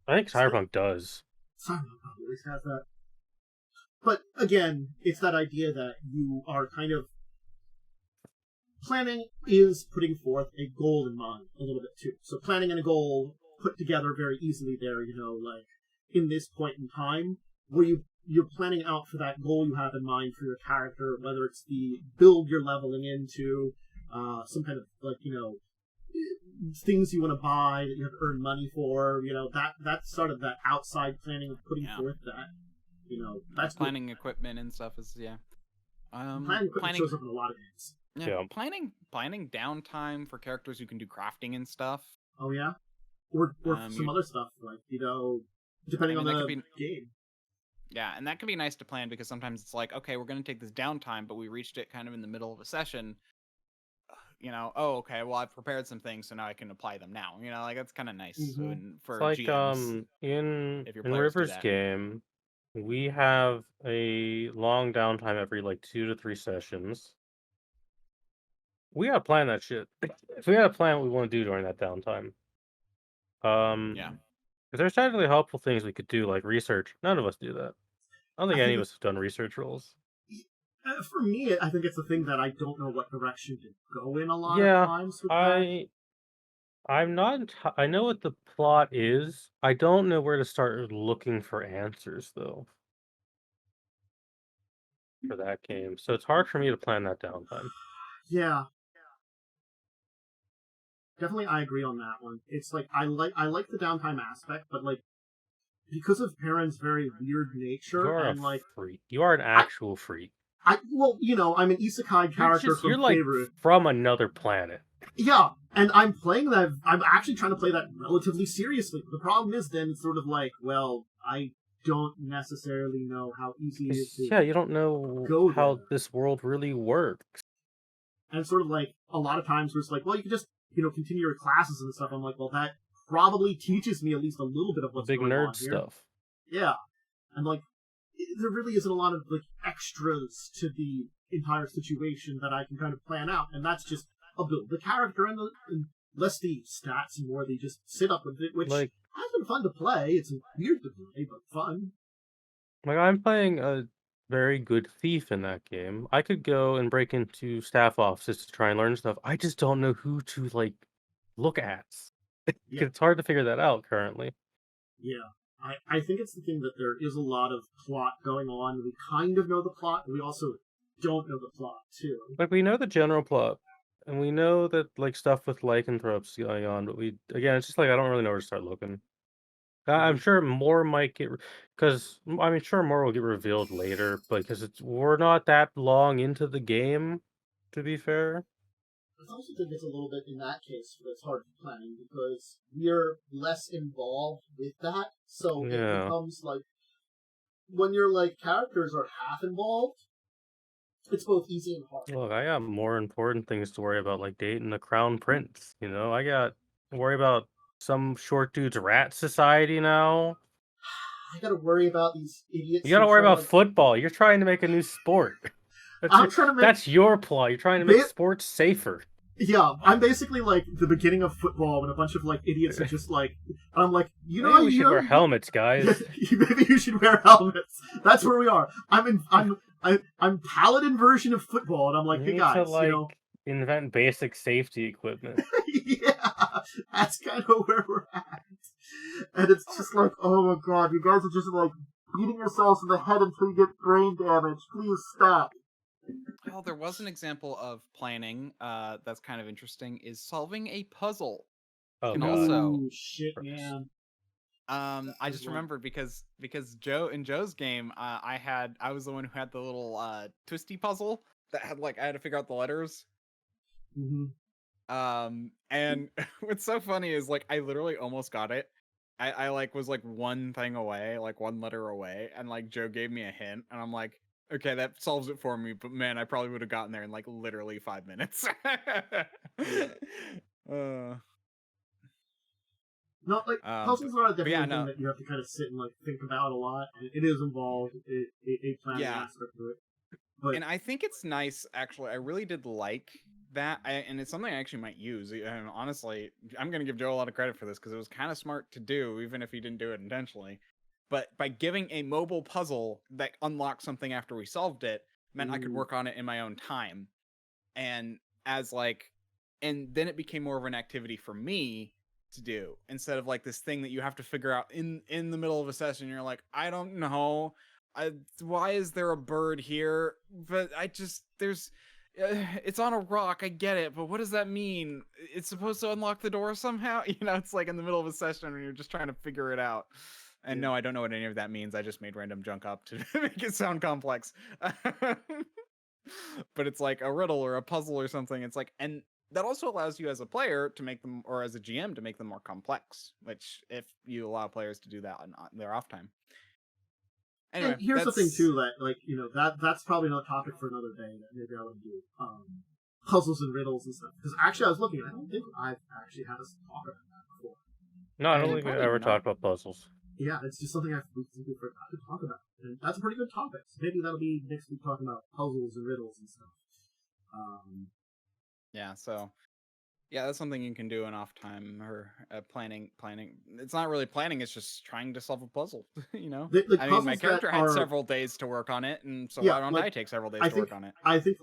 I think Cyberpunk does. Cyberpunk probably at least has that. But again, it's that idea that you are kind of planning is putting forth a goal in mind a little bit too. So planning and a goal put together very easily there, you know, like in this point in time where you're planning out for that goal you have in mind for your character, whether it's the build you're leveling into, some kind of, like, you know, things you want to buy that you have to earn money for, you know, that's sort of that outside planning of putting forth that, you know, that's planning equipment and stuff is planning equipment shows up in a lot of games. Yeah. Planning downtime for characters who can do crafting and stuff. Oh yeah, or some other stuff, like, you know, depending on the game. Yeah, and that can be nice to plan, because sometimes it's like, okay, we're going to take this downtime, but we reached it kind of in the middle of a session. You know, oh, okay, well, I've prepared some things, so now I can apply them now. You know, like, that's kind of nice for it's like, GMs. In River's game, we have a long downtime every, like, 2 to 3 sessions. We gotta plan that shit. So we gotta plan what we want to do during that downtime. Because there's technically helpful things we could do, like research. None of us do that. I don't think any of us have done research roles. For me, I think it's the thing that I don't know what direction to go in a lot of times. With I'm not. I know what the plot is. I don't know where to start looking for answers, though, for that game. So it's hard for me to plan that downtime. Yeah. Definitely, I agree on that one. It's like I like the downtime aspect, but like because of Perrin's very weird nature and like freak. You are an actual freak. Well, you know, I'm an isekai character You're from like favorite. from another planet. Yeah, and I'm playing that. I'm actually trying to play that relatively seriously. The problem is then it's sort of like, well, I don't necessarily know how easy it is to Yeah, you don't know how this world really works. And sort of like a lot of times where it's like, well, you can just, you know, continue your classes and stuff. I'm like, well, that probably teaches me at least a little bit of what's going on here. Big nerd stuff. Yeah, and like there really isn't a lot of like extras to the entire situation that I can kind of plan out, and that's just I'll build the character and less the stats and more the just sit up with it, which has been fun to play. It's weird to play, but fun. Like I'm playing a very good thief in that game. I could go and break into staff offices to try and learn stuff. I just don't know who to like look at. Yeah. It's hard to figure that out currently. Yeah. I think it's the thing that there is a lot of plot going on. We kind of know the plot, and we also don't know the plot, too. Like, we know the general plot, and we know that, like, stuff with lycanthropes going on, but it's just like, I don't really know where to start looking. I'm sure more might get, because, I mean, sure, more will get revealed later, but because we're not that long into the game, to be fair. I also think it's a little bit in that case where it's hard for planning because we're less involved with that. So it becomes like when your like characters are half involved, it's both easy and hard. Look, I got more important things to worry about, like dating the crown prince. You know, I got to worry about some short dude's rat society now. I got to worry about these idiots. You got to worry about football. You're trying to make a new sport. That's your plot. You're trying to make sports safer. Yeah, I'm basically like the beginning of football when a bunch of like idiots are just like, I'm like, you know, maybe we should wear helmets, guys. Maybe you should wear helmets. That's where we are. I'm paladin version of football, and I'm like, hey guys, to, like, you know, invent basic safety equipment. Yeah, that's kind of where we're at, and it's just like, oh my god, you guys are just like beating yourselves in the head until you get brain damage. Please stop. Well, there was an example of planning that's kind of interesting, is solving a puzzle. Oh, and God. Also, shit, man. I just remembered because Joe's game, I was the one who had the little twisty puzzle that had I had to figure out the letters. Mm-hmm. And what's so funny is I literally almost got it. I was one thing away, one letter away, and Joe gave me a hint, and I'm like, okay, that solves it for me, but man, I probably would have gotten there in literally 5 minutes. Not puzzles are definitely something that you have to kind of sit and think about a lot, and it is involved a planning aspect to it. But and I think it's nice, actually. I really did like that, and it's something I actually might use. And honestly, I'm going to give Joe a lot of credit for this because it was kind of smart to do, even if he didn't do it intentionally. But by giving a mobile puzzle that unlocked something after we solved it, meant I could work on it in my own time. And and then it became more of an activity for me to do instead of this thing that you have to figure out in the middle of a session. You're like, I don't know. Why is there a bird here? But it's on a rock. I get it. But what does that mean? It's supposed to unlock the door somehow. It's in the middle of a session and you're just trying to figure it out. And no, I don't know what any of that means. I just made random junk up to make it sound complex. But it's a riddle or a puzzle or something. It's and that also allows you as a player to make them, or as a GM to make them more complex, which if you allow players to do that on their off time. Anyway, and here's the thing too, that that's probably another topic for another day that maybe I would do. Puzzles and riddles and stuff. Because actually I was looking, I don't think I've actually had us talk about that before. No, I don't think we've ever talked about puzzles. Yeah, it's just something I've simply forgot to talk about. And that's a pretty good topic. So maybe that'll be next week talking about puzzles and riddles and stuff. Yeah, so that's something you can do in off time or planning. It's not really planning, it's just trying to solve a puzzle, I mean, my character had several days to work on it, and so why don't I take several days to work on it? I think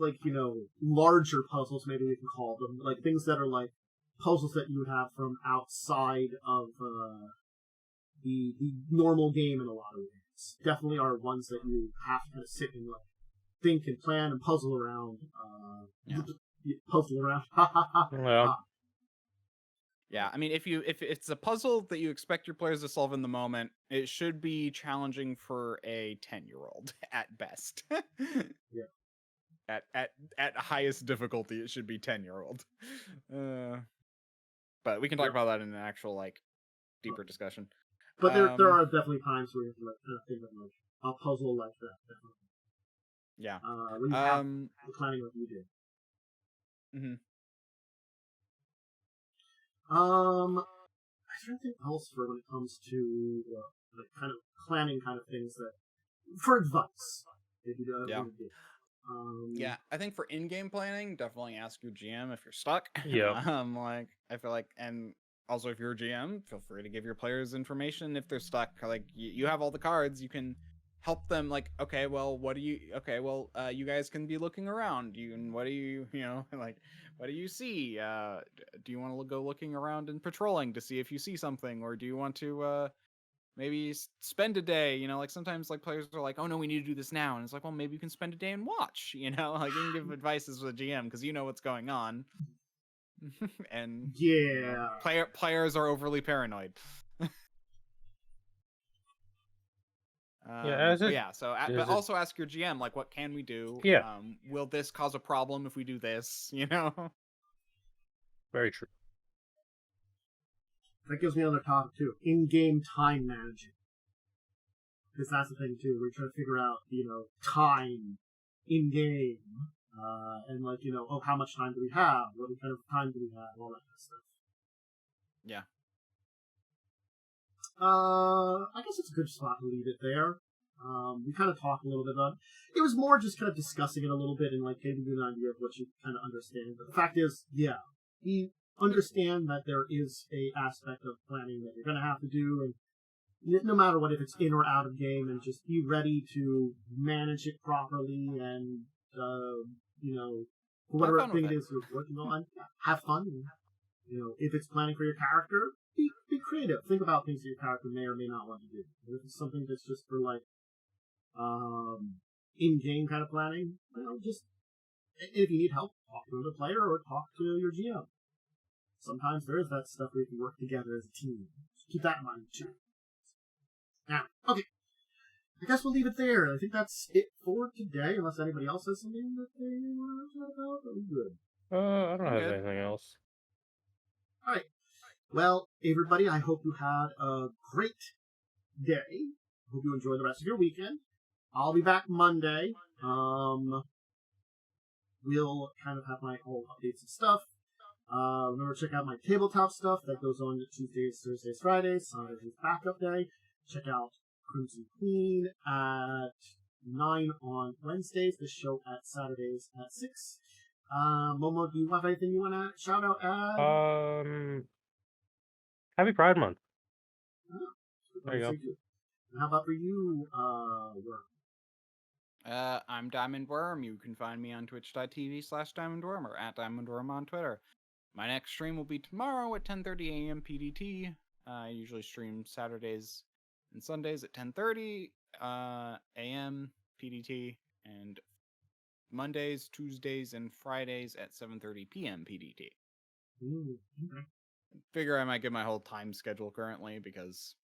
larger puzzles, maybe we can call them, things that are puzzles that you would have from outside of the normal game in a lot of ways. Definitely are ones that you have to kind of sit and think and plan and puzzle around. puzzle around. Ha ha ha. Yeah. Yeah, I mean, if it's a puzzle that you expect your players to solve in the moment, it should be challenging for a 10-year-old at best. Yeah. At highest difficulty, it should be 10-year-old. But we can talk about that in an actual like deeper discussion. But there are definitely times where you have to like kind of think of like a puzzle like that. Definitely. Yeah. When you have the planning like you did. Mm-hmm. Is there anything else for when it comes to like kind of planning kind of things that for advice? If you do, Yeah. Yeah, I think for in-game planning, definitely ask your GM if you're stuck. Yeah. Like I feel like, and also if you're a GM, feel free to give your players information if they're stuck. Like you have all the cards, you can help them. Like, okay, well, you guys can be looking around. What do you like? What do you see? Do you want to go looking around and patrolling to see if you see something, or do you want to maybe spend a day? Like sometimes like players are like, oh no, we need to do this now, and it's like, well, maybe you can spend a day and watch. Like you can give advice as a GM because you know what's going on. And yeah, players are overly paranoid. But also ask your GM, like, what can we do? Yeah. Will this cause a problem if we do this? Very true. That gives me another topic too. In-game time managing. Because that's the thing too. We're trying to figure out, time in-game. And like, how much time do we have? What kind of time do we have? All that kind of stuff. Yeah. I guess it's a good spot to leave it there. We kind of talked a little bit about it. It was more just kind of discussing it a little bit and like giving you an idea of what you kind of understand. But the fact is, yeah, we understand that there is a aspect of planning that you're going to have to do, and no matter what, if it's in or out of game, and just be ready to manage it properly and, for whatever thing it is you're working on, have fun. If it's planning for your character, be creative. Think about things that your character may or may not want to do. If it's something that's just for like in-game kind of planning, just if you need help, talk to another player or talk to your GM. Sometimes there is that stuff where you can work together as a team. So keep that in mind too. Now, okay. I guess we'll leave it there. I think that's it for today, unless anybody else has something that they want to chat about. Are we good? I don't have anything else. All right. Well, everybody, I hope you had a great day. Hope you enjoy the rest of your weekend. I'll be back Monday. We'll kind of have my whole updates and stuff. Remember to check out my tabletop stuff that goes on Tuesdays, Thursdays, Fridays. Sundays is backup day. Check out Crimson Queen at 9 on Wednesdays. The show at Saturdays at 6. Momo, do you have anything you want to shout out at? Happy Pride Month. Oh, there you go. And how about for you, Worm? I'm DiamondWyrm. You can find me on twitch.tv/DiamondWyrm or at DiamondWyrm on Twitter. My next stream will be tomorrow at 10:30 a.m. PDT. I usually stream Saturdays and Sundays at 10:30 a.m. PDT, and Mondays, Tuesdays, and Fridays at 7:30 p.m. PDT. Ooh, okay. Figure I might get my whole time schedule currently because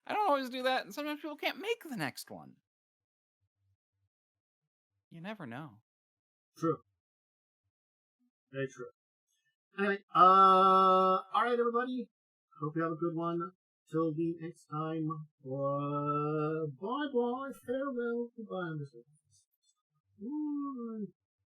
I don't always do that, and sometimes people can't make the next one. You never know. True. Very true. Anyway, alright everybody. Hope you have a good one. Till the next time. Bye bye. Farewell. Goodbye.